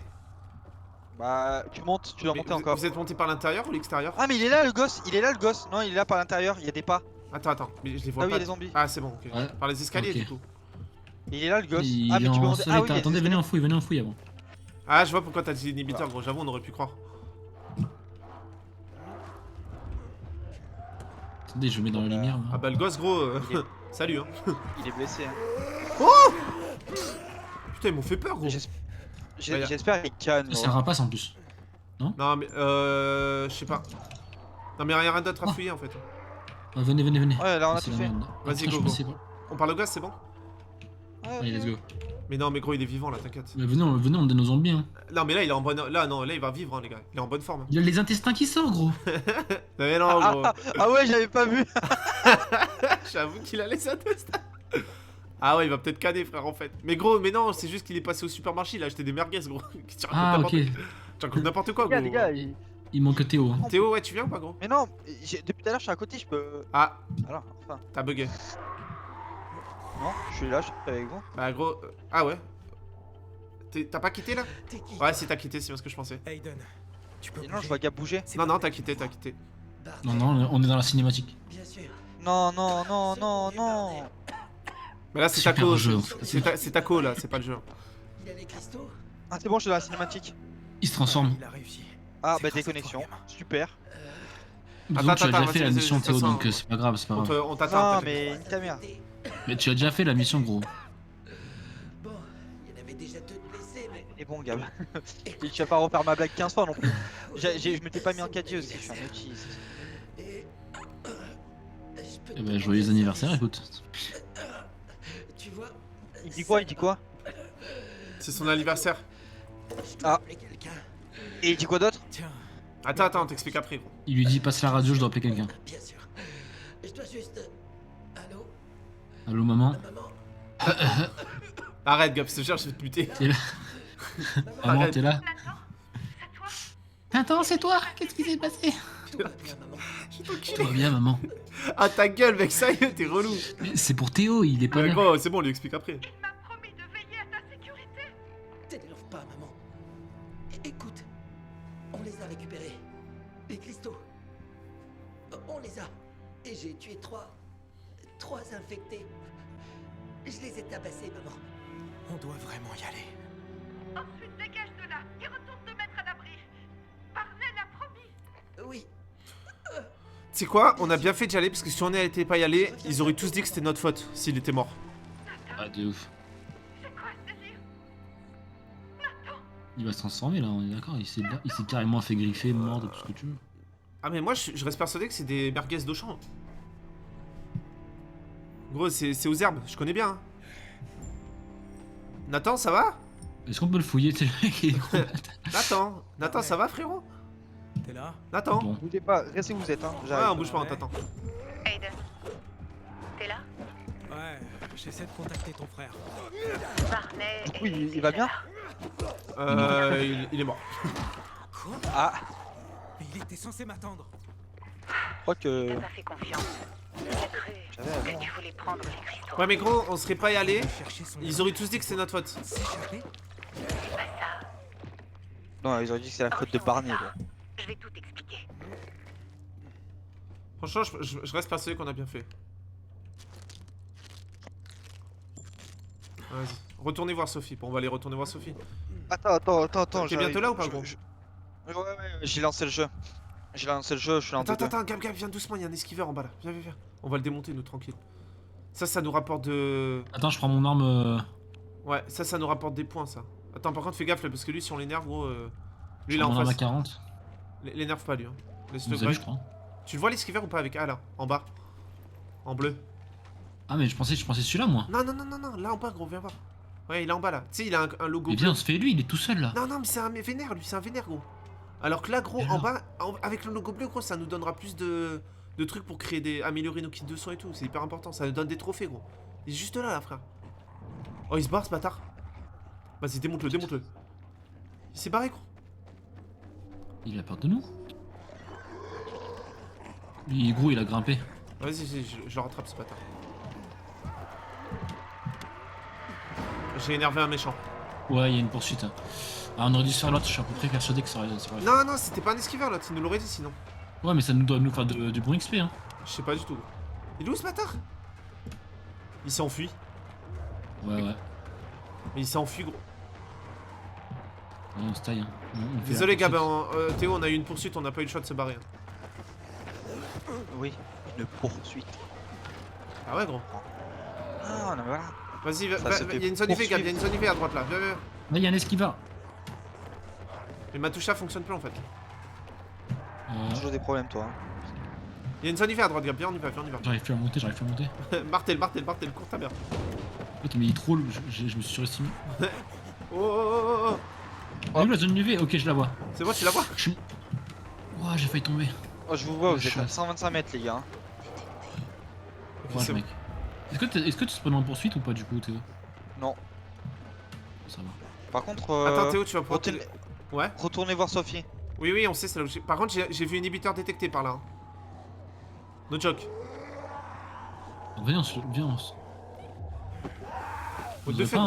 Bah, tu montes, tu dois Mais monter vous, encore. vous êtes monté par l'intérieur ou l'extérieur? Ah, mais il est là le gosse, il est là le gosse. Non, il est là par l'intérieur, il y a des pas. Attends, mais je les vois Ah oui, il y pas. a des zombies. Ah, c'est bon, ok. Ouais. Par les escaliers, Ok. du coup. Il est là le gosse. Il Ah, est mais tu peux en monter. solitaire. Ah oui, il y a des Attendez, venez en fouille avant. Ah, je vois pourquoi t'as dit inhibiteur, gros. J'avoue, on aurait pu croire. Attendez, je me mets dans la lumière. moi. Ah, bah, le gosse, gros. Il est- Salut, hein. Il est blessé. Hein. Putain, ils m'ont fait peur, gros. J'espère qu'il canne. C'est un rapace en plus. Non, mais je sais pas. Non, mais y'a rien d'autre à Ah. fouiller en fait. Ah, venez. Ouais, là on a C'est tout la fait. merde. Vas-y, Putain, je go, pensais pas. On parle au gosse, c'est bon? Allez, let's go. Mais non, mais gros, il est vivant là, t'inquiète. Mais venez, on donne nos zombies. Hein. Non, mais là, il est en bonne. Là, non, là, il va vivre, hein, les gars. Il est en bonne forme. Hein. Il y a les intestins qui sortent, gros. Mais non, gros. Ah ouais, j'avais pas vu. J'avoue qu'il a les intestins. Ah ouais, il va peut-être canner, frère, en fait. Mais gros, mais non, c'est juste qu'il est passé au supermarché, il a acheté des merguez, gros. Tu Ah, racontes ok. tu racontes n'importe quoi, Les gros. gars, Il manque Théo. Hein. Théo, ouais, tu viens ou pas, gros? mais non, depuis tout à l'heure, je suis à côté, je peux. Ah, Alors, enfin, t'as bugué. non, je suis là, je suis avec vous. Bah, gros. Ah ouais. T'as pas quitté là? T'es qui? Ouais, si t'as quitté, c'est bien ce que je pensais. Aiden, tu peux Et non, je bouger. vois Gab bouger. C'est Non, pas non, vrai. t'as quitté, t'as quitté. Non, non, on est dans la cinématique. Bien sûr. Non, non, non, non, non. Mais là, c'est Super Taco. jeu. C'est Taco là, c'est pas le jeu. Il a les cristaux? Ah, c'est bon, je suis dans la cinématique. Il se transforme. Il a réussi. Ah, C'est bah grâce à toi, déconnexion. gamin. Super. Disons que tu as attends, déjà fait la vas-y, mission vas-y, Théo, ça donc sent- c'est pas grave, c'est pas grave. On t'attend. Non, t'inquiète. mais une caméra. Mais tu as déjà fait la mission, gros. Bon, il y en avait déjà deux de blessés, mais... Et bon, Gab. Et tu vas pas refaire ma blague 15 fois non plus. Je m'étais pas mis en 4G aussi, je suis un autiste. Et... je peux Eh ben, joyeux anniversaire, écoute. Tu vois? Il dit quoi? Il dit quoi? C'est son anniversaire. Je dois Ah. appeler quelqu'un. Et il dit quoi d'autre? Tiens, Attends, on t'explique après, gros. Il lui dit passe la radio, je dois appeler quelqu'un. Bien sûr. Je dois juste... Allô? Allô, maman? Maman? Arrête, Gab, je te cherche, je vais te buter. T'es là? Maman, Arrête. t'es là? Nathan, c'est toi? Attends, c'est toi? Qu'est-ce qui s'est passé? Bien, maman. Tout va bien, maman. Ah, ta gueule, mec, ça y est, t'es relou. Mais c'est pour Théo, il est pas Ouais, là. gros, c'est bon, on lui explique après. Il m'a promis de veiller à ta sécurité. T'énerve pas, maman. Écoute, on les a récupérés. Les cristaux. On les a. Et j'ai tué trois infectés. Je les ai tabassés, maman. on doit vraiment y aller. Ensuite, dégage de là et retourne te mettre à l'abri. Barney l'a promis. Oui, Tu sais quoi? On a bien fait d'y aller parce que si on n'était pas y allé, ils auraient tous dit que c'était notre faute s'il était mort. Ah, de ouf. C'est quoi ce délire? Il va se transformer là, on est d'accord? Il s'est carrément fait griffer, mordre, tout ce que tu veux. Ah, mais moi, je reste persuadé que c'est des merguez d'Auchan. Gros, c'est aux herbes, je connais bien. Hein. Nathan, ça va? Est-ce qu'on peut le fouiller? C'est le mec, il est gros. Nathan, ça va, frérot? T'es là? Nathan? Bon. Bougez pas, restez où vous êtes, hein. Ouais, J'arrive. on bouge pas, on t'attend. Aiden, t'es là? Ouais, j'essaie de contacter ton frère. Barney. Du coup, il va bien? Il est mort. Quoi? Ah, Mais il était censé m'attendre. je crois que. Elle m'a fait confiance. J'ai cru J'avais que raison. tu voulais prendre les cristaux. Ouais, mais gros, on serait pas y allé. Chercher son Ils auraient tous dit que c'est notre faute. s'échapper. C'est pas ça. Non, ils ont dit que c'est la faute de Barney, quoi. Je vais tout expliquer. Franchement, je reste persuadé qu'on a bien fait. Vas-y. Retournez voir Sophie. Bon, on va aller retourner voir Sophie. Attends. T'es j'arrive. bientôt là ou pas, gros? Ouais, j'ai lancé le jeu. J'ai lancé le jeu, je suis en Attends, deux. Gab, viens doucement, il y a un esquiveur en bas là. Viens. On va le démonter, nous, tranquille. Ça nous rapporte de. Attends, je prends mon arme. Ouais, ça nous rapporte des points, ça. Attends, par contre, fais gaffe là, parce que lui, si on l'énerve, gros. Lui, Je là prends en mon arme à face. 40. L'énerve pas, lui. Hein. Laisse-le Vous avez vu, grave. je crois. Tu le vois l'esquiveur ou pas avec A là? En bas. En bleu. Ah, mais je pensais celui-là, moi. Non, là en bas, gros, viens voir. Ouais, il est en bas là. Tu sais, il a un logo Mais bleu. viens, on se fait lui, il est tout seul là. Non, mais c'est un vénère, lui, c'est un vénère, gros. Alors que là, gros, Et en alors bas, avec le logo bleu, gros, ça nous donnera plus de trucs pour créer améliorer nos kits de soins et tout. C'est hyper important. Ça nous donne des trophées, gros. Il est juste là, frère. Oh, il se barre, ce bâtard. Vas-y, démonte-le. Il s'est barré, gros. Il a peur de nous. Lui, gros, il a grimpé. Vas-y, je le rattrape, ce bâtard. J'ai énervé un méchant. Ouais, il y a une poursuite. Hein. Ah, on aurait dû se faire l'autre, je suis à peu près persuadé que ça aurait fait. Non, c'était pas un esquiveur là, tu nous l'aurais dit sinon. Ouais, mais ça nous doit nous faire du bon XP. Hein. Je sais pas du tout. Il est où ce bâtard? Il s'est enfui. Ouais. Mais il s'est enfui, gros. Ouais, on se taille. Hein. On fait Désolé, la Gab, poursuite. Théo, on a eu une poursuite, on n'a pas eu le choix de se barrer. Hein. Oui, une poursuite. Ah ouais, gros. Ah, non, mais voilà. Vas-y, Ça se il fait y a une zone IV, Gab, poursuivre. il y a une zone IV à droite là. Viens. Là, il y a un esquiveur. Mais ma touche là fonctionne plus en fait. Toujours des problèmes, toi. Il y a une zone IV à droite, Gab, viens, on y va. J'arrive plus à monter. Martel, cours ta mère. Ok, mais il est trop lourd, je me suis surestimé. Oh. Ah, où la zone UV? Ok, je la vois. C'est bon, tu la vois? Ouah, j'ai failli tomber. Oh, je vous vois, vous Je êtes suis- à 125 mètres, les gars. Ok, Courage, c'est bon. mec. Est-ce que tu spawns en poursuite ou pas du coup, Théo? Non. Ça va. Par contre, Attends, Théo, tu vas pouvoir. retournez... Ouais. retournez voir Sophie. Oui, oui, on sait, c'est là où j'ai. Par contre, j'ai vu inhibiteur détecté par là. Hein. No joke. Viens, viens. What the fuck?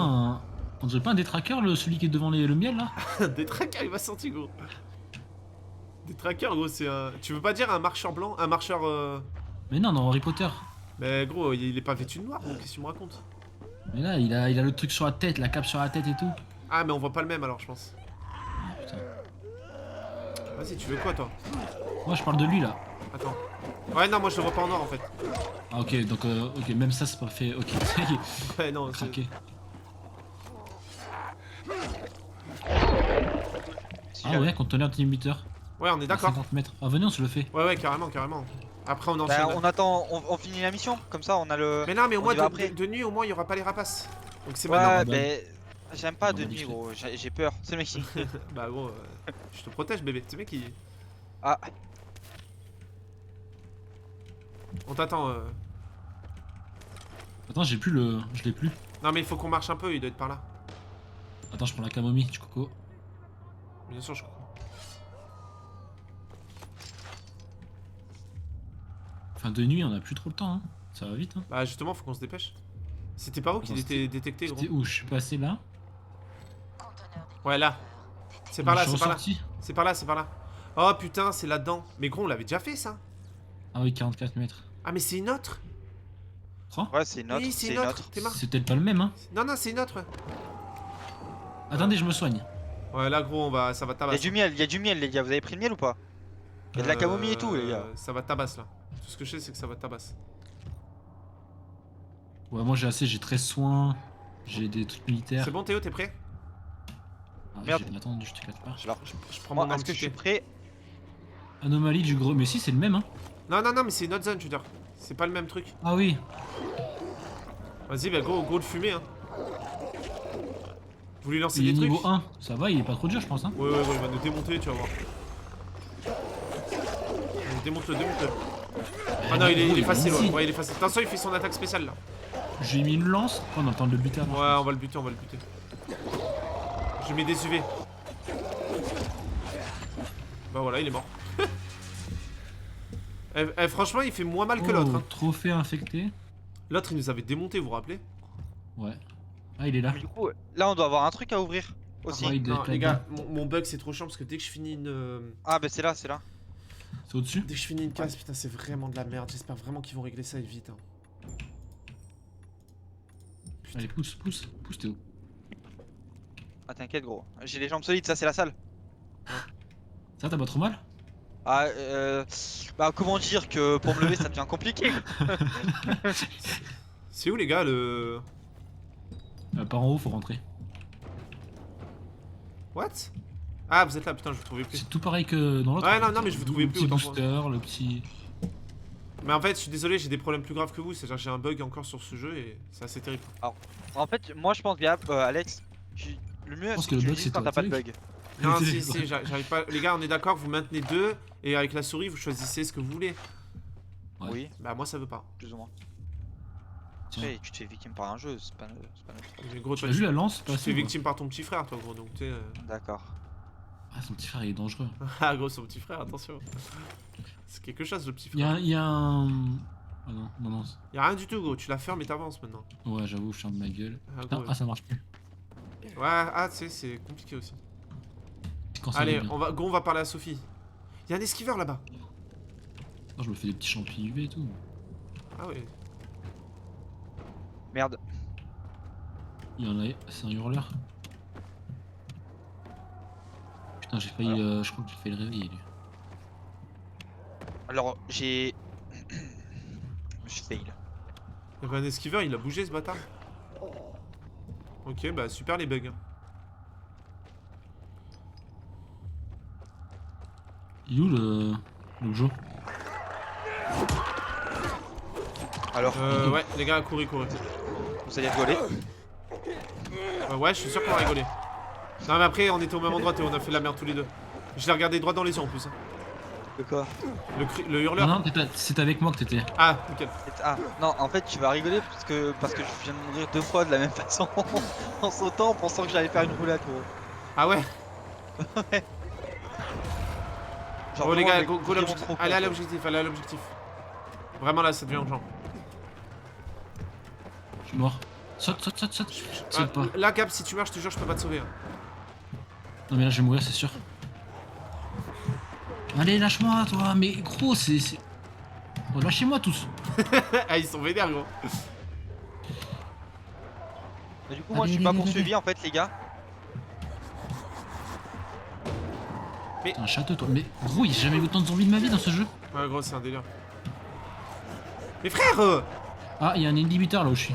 On dirait pas un détraqueur, celui qui est devant le miel là? Des trackers, il m'a senti, gros. Des trackers, gros, c'est un. Tu veux pas dire un marcheur blanc? Un marcheur. Mais non, dans Harry Potter. Mais gros, il est pas vêtu de noir, gros, qu'est-ce que tu me racontes? Mais là, il a le truc sur la tête, la cape sur la tête et tout. Ah, mais on voit pas le même alors, je pense. Ah, putain. Vas-y, tu veux quoi, toi? Moi, je parle de lui là. Attends. Ouais, non, moi je le vois pas en noir en fait. Ah, ok, donc, ok, même ça, c'est pas fait. Ok, Ouais, non, c'est. craqué. Ah, ouais, conteneur d'inhibiteur. Ouais, on est d'accord. 50 mètres. Ah, venez, on se le fait. Ouais, ouais, carrément, carrément. Après, on enchaîne. Bah, on attend, on finit la mission, comme ça on a le. Mais non, mais au on moins y va après. de nuit, au moins il y aura pas les rapaces. Donc c'est Ouais, maintenant. mais j'aime pas de On va nuit, discuter. gros. J'ai peur. C'est le mec qui. Bah, gros, je te protège, bébé. C'est mec qui. Ah, On t'attend. Attends, j'ai plus le. Je l'ai plus. Non, mais il faut qu'on marche un peu, il doit être par là. Attends, je prends la camomille du coco. Bien sûr, je crois. Enfin, de nuit, on a plus trop le temps, hein. Ça va vite, hein. Bah, justement, faut qu'on se dépêche. C'était par où qu'il Attends, était détecté, gros? C'était où? Je suis passé là. Ouais, là. C'est par là, Je suis c'est par là. ressorti. C'est par là, c'est par là. Oh putain, c'est là-dedans. Mais gros, on l'avait déjà fait ça. Ah oui, 44 mètres. Ah, mais c'est une autre. Oh, ouais, c'est une autre. Oui, c'est c'est une une autre. autre. T'es marre. c'est peut-être pas le même, hein. Non, non, c'est une autre. Attendez, je me soigne. Ouais, là, gros, ça va Il y a tabasser. du miel, il y a du miel, les gars. Vous avez pris le miel ou pas? Il y a de la camomille et tout, les gars. Ça va tabasse là. Tout ce que je sais, c'est que ça va tabasse. Ouais, moi j'ai assez, j'ai 13 soins. J'ai des trucs militaires. C'est bon, Théo, t'es prêt? Ah, Merde. Attends, je te cache pas. Alors, Je prends moi, mon arme est-ce que je suis ticket. prêt? Anomalie du gros. Mais si, c'est le même, hein. Non, non, non, mais c'est une autre zone, je veux dire. C'est pas le même truc. Ah oui. Vas-y, bah, go le fumer, hein. Vous lui lancez Il est des trucs? niveau 1. Ça va, il est pas trop dur, je pense, hein. Ouais, il va nous démonter, tu vas voir. Démonte-le. Ah non, il est facile, ouais. Ouais, il est facile. Attention, il fait son attaque spéciale là. J'ai mis une lance. Oh, on entend le buter avant. Ouais, on va le buter. Je mets des UV. Bah voilà, il est mort. Franchement, il fait moins mal que l'autre. Hein. Trophée infecté. L'autre, il nous avait démonté, vous vous rappelez? Ouais. Ah, il est là. Du coup, là, on doit avoir un truc à ouvrir aussi. Ouais, il doit Non, être les là-dedans. gars, mon bug c'est trop chiant parce que dès que je finis une. Ah, bah c'est là, c'est là. C'est au-dessus. Dès que je finis une case, putain, c'est vraiment de la merde. J'espère vraiment qu'ils vont régler ça vite. Hein. Allez, pousse Théo. Ah, t'inquiète, gros. J'ai les jambes solides, ça, c'est la salle. Ça, t'as pas trop mal? Ah, bah, comment dire que pour me lever, ça devient compliqué. C'est où les gars le. Par en haut, faut rentrer. What? Ah, vous êtes là, putain, je vous trouvais plus. C'est tout pareil que dans l'autre. Ouais, non, mais je vous trouvais Le plus, petit autant pour booster, le petit. Mais en fait, je suis désolé, j'ai des problèmes plus graves que vous. C'est-à-dire, j'ai un bug encore sur ce jeu et c'est assez terrible. En fait, moi, je pense bien, Alex, le mieux, pense c'est que que le tu bug, le dises c'est quand toi, t'as pas de t'as bug. Non, C'est- si, j'arrive pas. Les gars, on est d'accord, vous maintenez deux et avec la souris, vous choisissez ce que vous voulez. Ouais. Oui, Bah, moi, ça veut pas. plus ou moins. Tiens. Après, tu te fais victime par un jeu, c'est pas notre. Mais gros, Tu toi, as vu la lance tu passer, te fais ou pas victime par ton petit frère, toi, gros. Donc, tu sais. D'accord. Ah, son petit frère, il est dangereux. Ah, gros, son petit frère, attention. C'est quelque chose, le petit Il y frère. a, il y a un. Ah non. Y'a rien du tout, gros. Tu la fermes et t'avances maintenant. Ouais, j'avoue, je ferme ma gueule. Ah, Putain, gros, ah, ça marche plus. ouais, ah, tu sais, c'est compliqué aussi. Quand ça Allez, va bien. on va parler à Sophie. Y'a un esquiveur là-bas. Oh, je me fais des petits champignons UV et tout. Ah, ouais. Merde. Il y en a, c'est un hurleur. Putain, j'ai failli. Je crois que j'ai failli le réveiller lui. Alors, j'ai. Je fail. Y'avait un esquiveur, il a bougé ce bâtard. Ok, bah super les bugs. Il est où le Joe? Alors, Ouais, les gars, courez. vous allez rigoler. Ouais, je suis sûr qu'on va rigoler. Non, mais après, on était au même endroit, Théo, on a fait de la merde tous les deux. Je l'ai regardé droit dans les yeux en plus. Hein. De quoi? Le hurleur. Non, c'est avec moi que t'étais. Ah, nickel. Ah, non, en fait, tu vas rigoler parce que je viens de mourir 2 fois de la même façon en sautant en pensant que j'allais faire une roulade, gros. Ah ouais. Genre, Oh les vraiment, gars, les go coups l'objectif. trop Allez à courts, l'objectif, allez à l'objectif. Vraiment là, ça devient urgent. Je suis mort. Saute. Ah, Saute pas. là, Gab, si tu meurs, je te jure, je peux pas te sauver. Hein. Non, mais là, je vais mourir, c'est sûr. Allez, lâche-moi, toi. Mais gros, c'est. Oh, lâchez-moi tous. Ah, ils sont vénères, gros. Mais du coup, moi, je suis pas poursuivi en fait, les gars. T'es un château, toi. Mais gros, il y a jamais eu autant de zombies de ma vie dans ce jeu. Ouais, gros, c'est un délire. Mais frère Ah, il y a un inhibiteur là où je suis.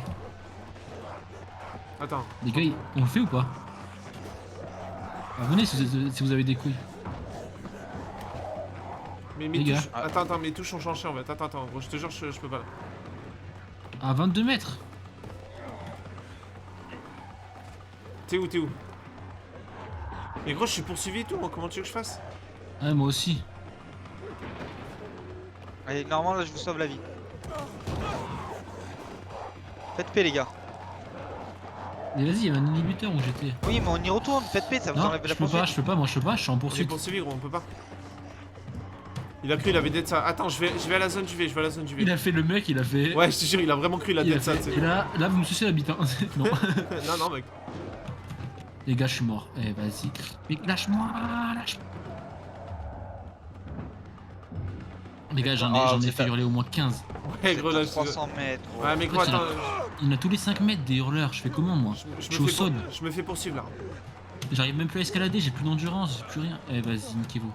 Attends. Les gars, on le fait ou pas? Ah, venez si vous avez des couilles. Mais mes Les gars. touches... Attends, mes touches ont changé en fait. Attends, gros, je te jure, je peux pas là. À 22 mètres. T'es où? Mais gros, je suis poursuivi et tout, moi, comment tu veux que je fasse? Ah, moi aussi. Allez, normalement, là, je vous sauve la vie. Faites paix, les gars. Mais vas-y, il y avait un inhibiteur où j'étais. Oui, mais on y retourne. Faites paix, ça vous Non, enlève la je peux poursuite. pas, je suis en On est poursuite. poursuivi, gros, on peut pas. Il a cru, il avait dead ça. Attends, je vais à la zone du V, Il a fait le mec, il a fait. Ouais, je te jure, il a vraiment cru, il a il a dead ça, fait... tu sais. Et là, vous me sucez la bite, hein. Non. Non, mec. Les gars, je suis mort. Eh, vas-y. Mais lâche-moi. Les gars, j'en ai fait hurler au moins 15. Ouais, gros, là, je 300 mètres. gros. Ouais, mais gros, En fait, attends. Il y en a tous les 5 mètres des hurleurs. Je fais comment, moi? Je suis au sol. Je me fais poursuivre là. J'arrive même plus à escalader, j'ai plus d'endurance, j'ai plus rien. Eh, vas-y, niquez-vous.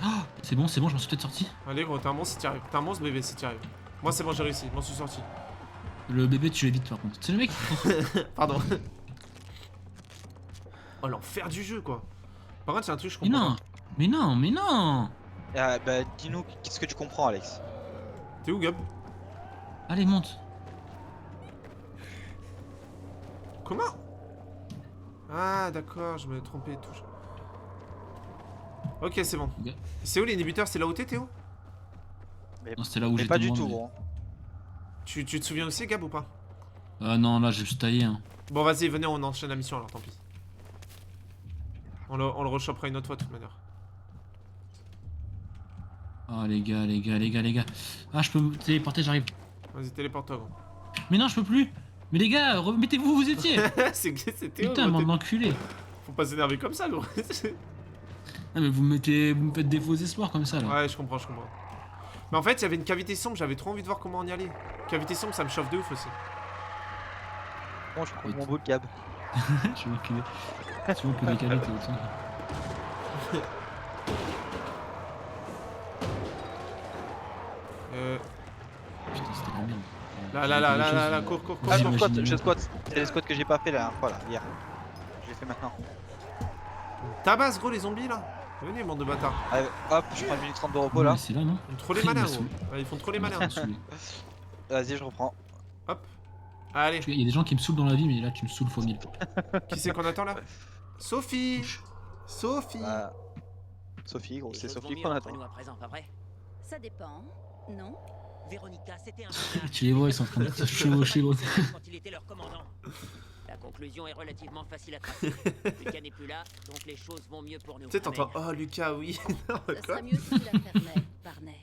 Oh, c'est bon, je m'en suis peut-être sorti. Allez, gros, t'es un monstre si t'y arrives. T'es un monstre bébé si t'y arrives. Moi, c'est bon, j'ai réussi, je m'en suis sorti. Le bébé, tu l'évites par contre. C'est le mec. Pardon. Oh, l'enfer du jeu, quoi. Par contre, c'est un truc, je Mais comprends. non, mais non, mais non. Bah, dis-nous, qu'est-ce que tu comprends, Alex? Pas. T'es où, Gab? Allez, monte. Comment? Ah, d'accord, je me trompais de touche. Ok, c'est bon. Ok. C'est où l'inhibiteur? C'est là où t'es, Théo? Non, c'était là où Mais j'étais. pas du moi, tout, mais- gros. Tu te souviens aussi, Gab, ou pas? Non, là, j'ai juste taillé. Hein. Bon, vas-y, venez, on enchaîne la mission alors, tant pis. On le rechopera une autre fois, de toute manière. Oh, les gars. Ah, je peux me téléporter, j'arrive. Vas-y, téléporte-toi, gros. Mais non, je peux plus. Mais les gars, remettez-vous où vous étiez. c'est Théo, Putain, gros, bande d'enculés. Faut pas s'énerver comme ça, gros. Ah, mais vous me faites des faux espoirs comme ça, là. Ouais, je comprends. Mais en fait, il y avait une cavité sombre, j'avais trop envie de voir comment on y allait. Cavité sombre, ça me chauffe de ouf aussi. Bon, je prends mon beau Gab. Je suis enculé. Tu vois, on peut décaler, t'es au-dessus. Putain, c'était la merde. Là, cours. Ah, J'imagine je bien. squat. C'est les squats que j'ai pas fait la dernière fois, là, hier. Je l'ai fait maintenant. Tabasse, gros, les zombies là. Venez, bande de bâtards. Allez, hop, je prends une minute 30 de repos là. Mais c'est là, non? Ils font trop les Il malins, m'a gros. saoulé. Ouais, ils font trop les malins. Il m'a saoulé. Vas-y, je reprends. Hop. Allez, Il y a des gens qui me saoulent dans la vie, mais là, tu me saoules fois 1000. qui c'est qu'on attend là? Sophie. Bah, Sophie, gros, Les c'est choses vont Sophie mieux qu'on entre attend. nous à présent, pas vrai? Ça dépend, non? Véronica, c'était un personnage Tu les vois, ils sont en train de se chevaucher, gros. quand il était leur commandant. La conclusion est relativement facile à tracer. Lucas n'est plus là, donc les choses vont mieux pour nous. Tu sais, t'entends. Amen. Oh, Lucas, oui. Non, Ça quoi? sera mieux si tu la fermais, Barney.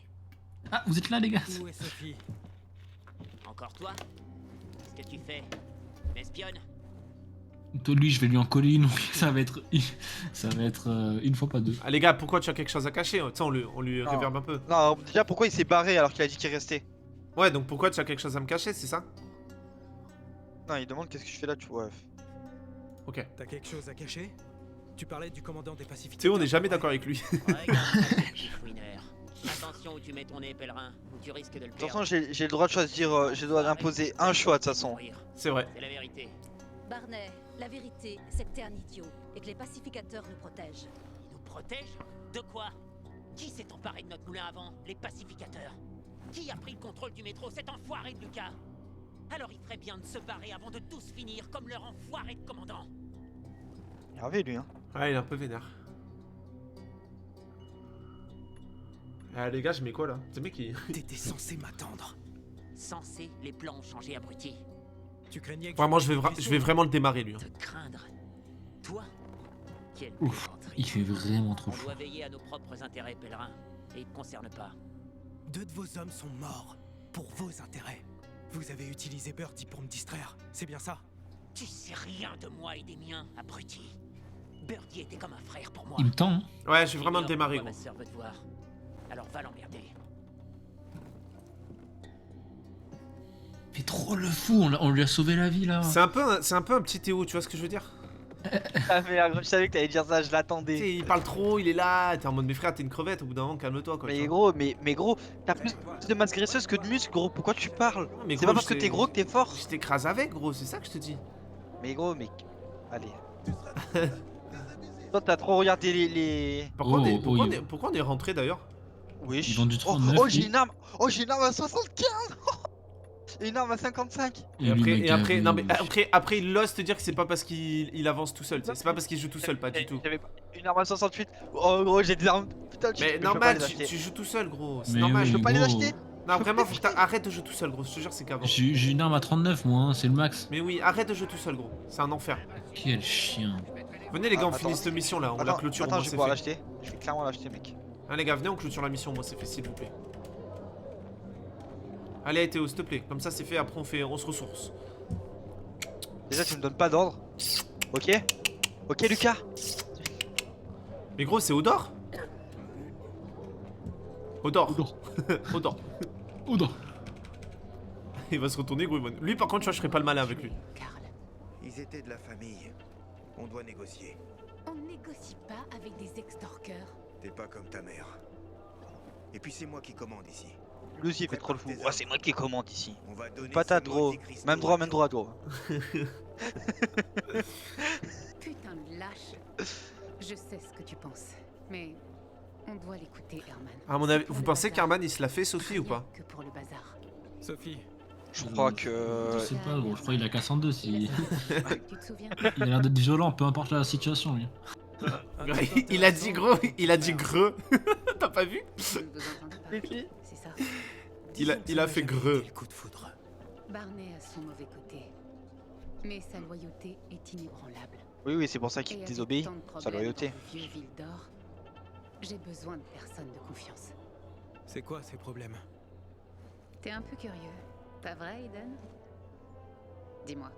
Ah, vous êtes là, les gars? Où est Sophie? Encore toi? Qu'est-ce que tu fais? M'espionne? Toi, lui, je vais lui en coller une. Ça va être une fois, pas deux. Ah, les gars, pourquoi tu as quelque chose à cacher? Tu sais, on lui Non. réverbe un peu. Non, déjà, pourquoi il s'est barré alors qu'il a dit qu'il restait? Ouais, donc pourquoi tu as quelque chose à me cacher, c'est ça? Non, il demande qu'est-ce que je fais là, tu vois. Ok. T'as quelque chose à cacher? Tu parlais du commandant des pacificateurs. Théo, on n'est jamais d'accord avec lui. Regarde, petit fouineur. Attention où tu mets ton nez, pèlerin, ou tu risques de le De toute perdre. façon, j'ai le droit de choisir, j'ai le droit d'imposer un choix de toute façon. C'est vrai. C'est la vérité. Barney, la vérité, c'est que t'es un idiot et que les pacificateurs nous protègent. Ils nous protègent? De quoi? Qui s'est emparé de notre moulin avant? Les pacificateurs. Qui a pris le contrôle du métro? Cet enfoiré de Lucas. Alors il ferait bien de se barrer avant de tous finir comme leur enfoiré de commandant. Énervé lui, hein. Ouais, il est un peu vénère. Ah les gars, je mets quoi là? C'est mec qui... T'étais censé m'attendre. Censé, les plans ont changé, abruti. Tu craignais que Vraiment, je je vais vraiment le démarrer lui. Hein. Te craindre. Toi? Quelle Ouf, plaisanterie. il fait vraiment trop On fou. doit veiller à nos propres intérêts, pèlerins. Et ils te concernent pas. 2 de vos hommes sont morts pour vos intérêts. Vous avez utilisé Birdie pour me distraire, c'est bien ça? Tu sais rien de moi et des miens, abruti. Birdie était comme un frère pour moi. Il me tend, hein. Ouais, je vais vraiment le Ignore démarrer pourquoi gros. ma sœur veut te voir. Alors va l'emmerder. Il fait trop le fou, on lui a sauvé la vie là. C'est un peu un petit Théo, tu vois ce que je veux dire? Ah merde, je savais que t'allais dire ça, je Tu l'attendais. sais, il parle trop, il est là, t'es en mode mais frère, t'es une crevette, au bout d'un moment, calme-toi quoi. tu Mais vois. gros, mais gros, t'as plus de masse graisseuse que de muscles, gros. Pourquoi tu parles? Mais C'est gros, pas parce que je t'es gros que t'es fort. Je t'écrase avec gros, c'est ça que je te dis. Mais gros, mec. Allez. Toi, t'as trop regardé les. Pourquoi, Oh, on, est, pourquoi, oh, on, est, pourquoi on est rentré d'ailleurs? Oui. Ils vendent du Oh, 39, oh, j'ai lui. une arme. Oh, j'ai une arme à 75. Et une arme à 55. Et après, lui, non mais gavé. après il ose te dire que c'est pas parce qu'il avance tout seul, tu sais, c'est pas parce qu'il joue tout seul, pas du tout. J'avais une arme à 68. Oh, gros, j'ai des armes. Putain, Mais je peux normal, pas les acheter. tu joues tout seul gros, c'est Mais normal. oui, Je peux pas les gros. acheter. Non vraiment, faut que arrête de jouer tout seul gros, je te jure c'est qu'avant. J'ai une arme à 39 moi, hein, c'est le max. Mais oui, arrête de jouer tout seul gros, c'est un enfer. Quel chien. Venez les gars, on Attends. finit cette mission là, on la Attends, clôture, au attends, moins je vais c'est pouvoir fait. l'acheter. Je vais clairement l'acheter, mec. Hein les gars, venez on clôture la mission, moi c'est fait s'il vous plaît. Allez Théo, s'il te plaît, comme ça c'est fait, après on se ressource. Déjà, tu me donnes pas d'ordre. Ok. Ok, Lucas. Mais gros, c'est Odor? Odor. Odor. Odor. Il va se retourner gros, lui par contre tu vois je ferai pas le malin avec lui. Karl, Ils étaient de la famille. On doit négocier. on négocie pas avec des extorqueurs. T'es pas comme ta mère. Et puis c'est moi qui commande ici. Lui aussi, il fait trop le fou. Ouais, c'est moi qui commande ici. On va donner Patate, ces gros. maudits cristaux Même droit, à même Joe. droit, gros. Putain de lâche. Je sais ce que tu penses, mais on doit l'écouter, Herman. À mon C'est avis, pour vous le pensez bazar. qu'Arman il se l'a fait Sophie ou Rien pas? que pour le bazar. Sophie, Je crois que. Je sais pas gros, je crois qu'il a cassé en deux si... Tu te souviens? Il a l'air d'être violent, peu importe la situation lui. Il a dit gros, il a dit greux. T'as pas vu? Vous ne vous entendez pas. C'est ça. Il a fait greux. quel coup de foudre. Barney a son mauvais côté, mais sa loyauté est inébranlable. Oui, oui, c'est pour ça qu'il Et te avec désobéit. tant de Sa problèmes loyauté. dans le vieux ville d'or, j'ai besoin de personnes de confiance. C'est quoi ces problèmes? T'es un peu curieux, pas vrai, Aiden? Dis-moi,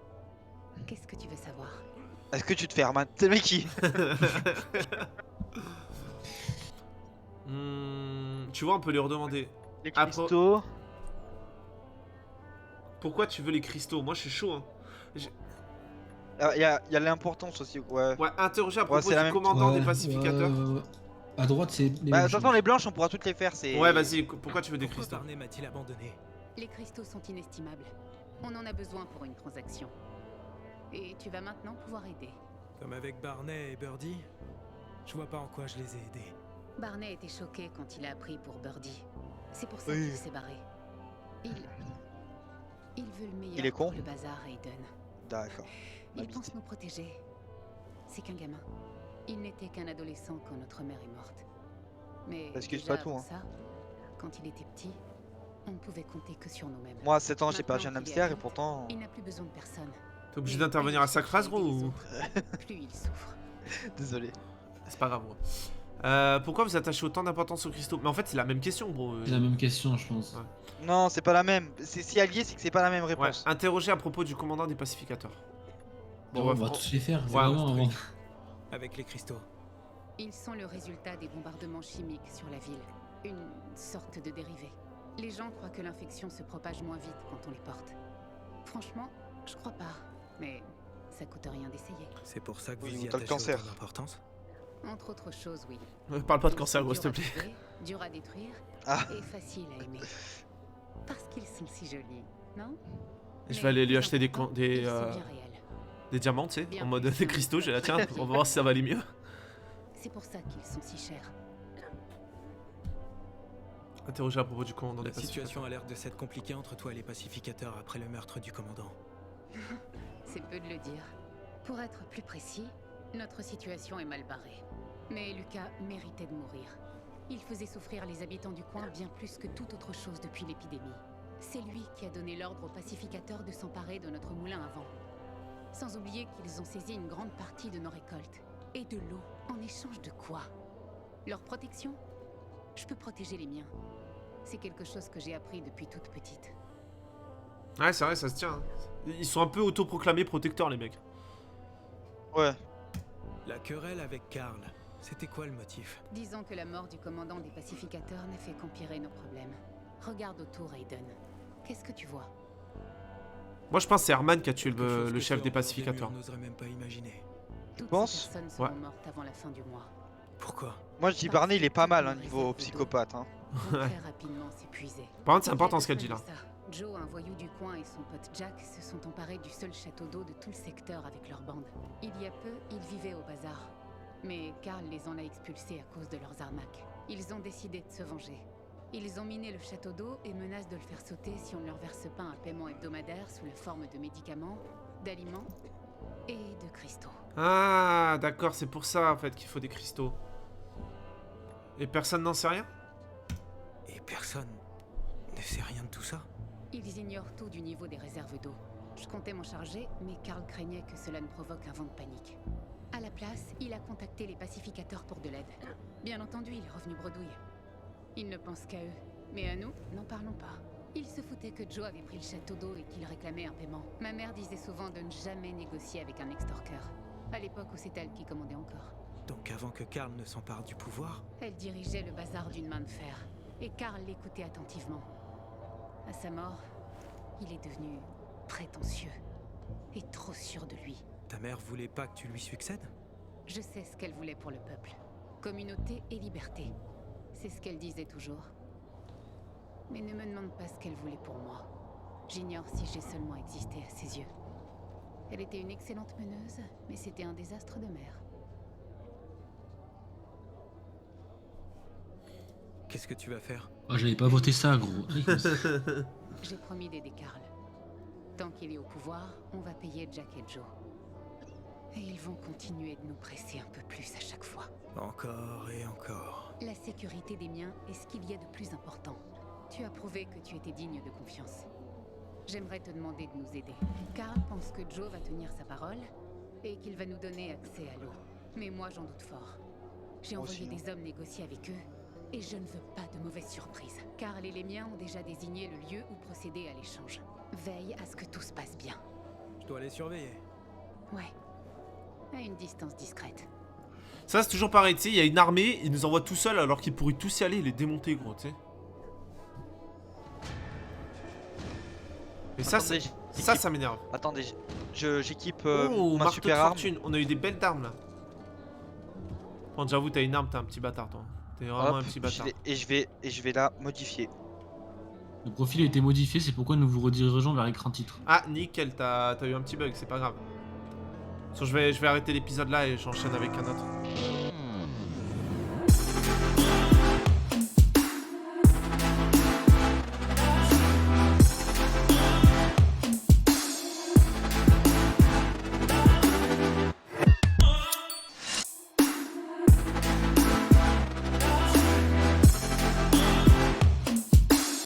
qu'est-ce que tu veux savoir? Est-ce que tu te fais Herman? C'est le mec qui. Tu vois, on peut lui redemander. Les Après- cristaux. Pourquoi tu veux les cristaux? Moi je suis chaud hein. Il y a l'importance aussi. Ouais. Ouais, interroger à propos c'est la du même- commandant des pacificateurs. À droite c'est... Bah, de toute façon, les blanches, on pourra toutes les faire. C'est. Ouais, vas-y, pourquoi tu veux des Pourquoi cristaux? Barney m'a-t-il abandonné? Les cristaux sont inestimables. On en a besoin pour une transaction. Et tu vas maintenant pouvoir aider. Comme avec Barney et Birdie? Je vois pas en quoi je les ai aidés. Barney était choqué quand il a appris pour Birdie. C'est pour ça Oui. qu'il s'est barré. Il veut le meilleur Il est con pour le bazar, Aiden. D'accord. Il Habité. pense nous protéger. C'est qu'un gamin. Il n'était qu'un adolescent quand notre mère est morte. Mais Excuse déjà pas tout, avant hein. ça, quand il était petit, on ne pouvait compter que sur nous-mêmes. Moi, à 7 ans, j'ai Maintenant perdu un qu'il est hamster et adulte, pourtant. Il n'a plus besoin de personne. T'es obligé Et d'intervenir à plus chaque il phrase fait gros aider les ou... autres, plus il souffre. Désolé. C'est pas grave gros. Pourquoi vous attachez autant d'importance aux cristaux? Mais en fait c'est la même question gros. C'est la même question je pense. Ouais. Non, c'est pas la même. Si allié, c'est que c'est pas la même Ouais, réponse. interroger à propos du commandant des pacificateurs. Bon, on va tous les faire, Ouais, vraiment on se avant. Avec les cristaux. Ils sont le résultat des bombardements chimiques sur la ville. Une sorte de dérivé. Les gens croient que l'infection se propage moins vite quand on les porte. Franchement, je crois pas. Mais ça coûte rien d'essayer. C'est pour ça que Oui, vous ou y t'as le attachez cancer. autant d'importance? Entre autres choses, oui. Parle pas de Ils cancer sont gros s'il te durs à plaît. trouver, durs à détruire Ah. et faciles à aimer. Parce qu'ils sont si jolis, non? Je Mais vais aller lui plus acheter des, important, des, ils sont euh, bien réels. des diamants tu sais, Bien en mode plus des simples. cristaux. J'ai là tiens, on va voir si ça va aller mieux. C'est pour ça qu'ils sont si chers. Interroger à propos du commandant des La pacificateurs. situation a l'air de s'être compliquée entre toi et les pacificateurs après le meurtre du commandant. C'est peu de le dire. Pour être plus précis, notre situation est mal barrée. Mais Lucas méritait de mourir. Il faisait souffrir les habitants du coin bien plus que toute autre chose depuis l'épidémie. C'est lui qui a donné l'ordre aux pacificateurs de s'emparer de notre moulin à vent. Sans oublier qu'ils ont saisi une grande partie de nos récoltes. Et de l'eau. En échange de quoi? Leur protection? Je peux protéger les miens. C'est quelque chose que j'ai appris depuis toute petite. Ouais, c'est vrai, ça se tient. Hein. Ils sont un peu autoproclamés protecteurs, les mecs. Ouais. La querelle avec Karl, c'était quoi le motif? Disons que la mort du commandant des pacificateurs n'a fait qu'empirer nos problèmes. Regarde autour, Aiden. Qu'est-ce que tu vois? Moi, je pense que c'est Herman qui a tué Quelque chose le que chef ceux des en dehors pacificateurs. murs n'oseraient même pas imaginer. Toutes penses? ces personnes seront Ouais. mortes avant la fin du mois. Pourquoi? Moi je dis Parce Barney il est pas que mal tous hein, nos niveau réserves d'eau psychopathe hein. vont très rapidement s'épuiser. Par contre, c'est Il y a important ce qu'elle deux dit là. semaines de ça, Joe, un voyou du coin, et son pote Jack se sont emparés du seul château d'eau de tout le secteur avec leur bande. Il y a peu, ils vivaient au bazar. Mais Karl les en a expulsés à cause de leurs arnaques. Ils ont décidé de se venger. Ils ont miné le château d'eau et menacent de le faire sauter si on ne leur verse pas un paiement hebdomadaire sous la forme de médicaments, d'aliments et de cristaux. Ah, d'accord, c'est pour ça en fait qu'il faut des cristaux. Et personne n'en sait rien? Et personne ne sait rien de tout ça? Ils ignorent tout du niveau des réserves d'eau. Je comptais m'en charger, mais Karl craignait que cela ne provoque un vent de panique. À la place, il a contacté les pacificateurs pour de l'aide. Bien entendu, il est revenu bredouille. Il ne pense qu'à eux. Mais à nous, n'en parlons pas. Il se foutait que Joe avait pris le château d'eau et qu'il réclamait un paiement. Ma mère disait souvent de ne jamais négocier avec un extorqueur. À l'époque où c'est elle qui commandait encore. Donc avant que Karl ne s'empare du pouvoir, Elle dirigeait le bazar d'une main de fer. Et Karl l'écoutait attentivement. À sa mort, il est devenu prétentieux. Et trop sûr de lui. ta mère voulait pas que tu lui succèdes? Je sais ce qu'elle voulait pour le peuple. Communauté et liberté. C'est ce qu'elle disait toujours. Mais ne me demande pas ce qu'elle voulait pour moi. J'ignore si j'ai seulement existé à ses yeux. Elle était une excellente meneuse, mais c'était un désastre de mère. Qu'est-ce que tu vas faire? Oh, j'avais pas voté ça, gros. J'ai promis d'aider Karl. Tant qu'il est au pouvoir, on va payer Jack et Joe. Et ils vont continuer de nous presser un peu plus à chaque fois. Encore et encore. La sécurité des miens est ce qu'il y a de plus important. Tu as prouvé que tu étais digne de confiance. J'aimerais te demander de nous aider. Karl pense que Joe va tenir sa parole et qu'il va nous donner accès à l'eau. Mais moi, j'en doute fort. J'ai Moi envoyé aussi, des hommes négocier avec eux et je ne veux pas de mauvaises surprises. Karl et les miens ont déjà désigné le lieu où procéder à l'échange. Veille à ce que tout se passe bien. Je dois les surveiller. Ouais. À une distance discrète. Ça, c'est toujours pareil, tu sais, il y a une armée, ils nous envoient tout seuls alors qu'ils pourraient tous y aller et les démonter, gros, tu sais. Et ça, Attendez, ça m'énerve. Attendez, j'équipe Oh, ma marteau de super arme. fortune, on a eu des belles armes là. Bon, j'avoue, t'as une arme, t'es un petit bâtard, toi. T'es vraiment Hop, un petit bâtard. et je vais la modifier. Le profil a été modifié, c'est pourquoi nous vous redirigeons vers l'écran titre. Ah, nickel, t'as eu un petit bug, c'est pas grave. Je vais arrêter l'épisode là et j'enchaîne avec un autre.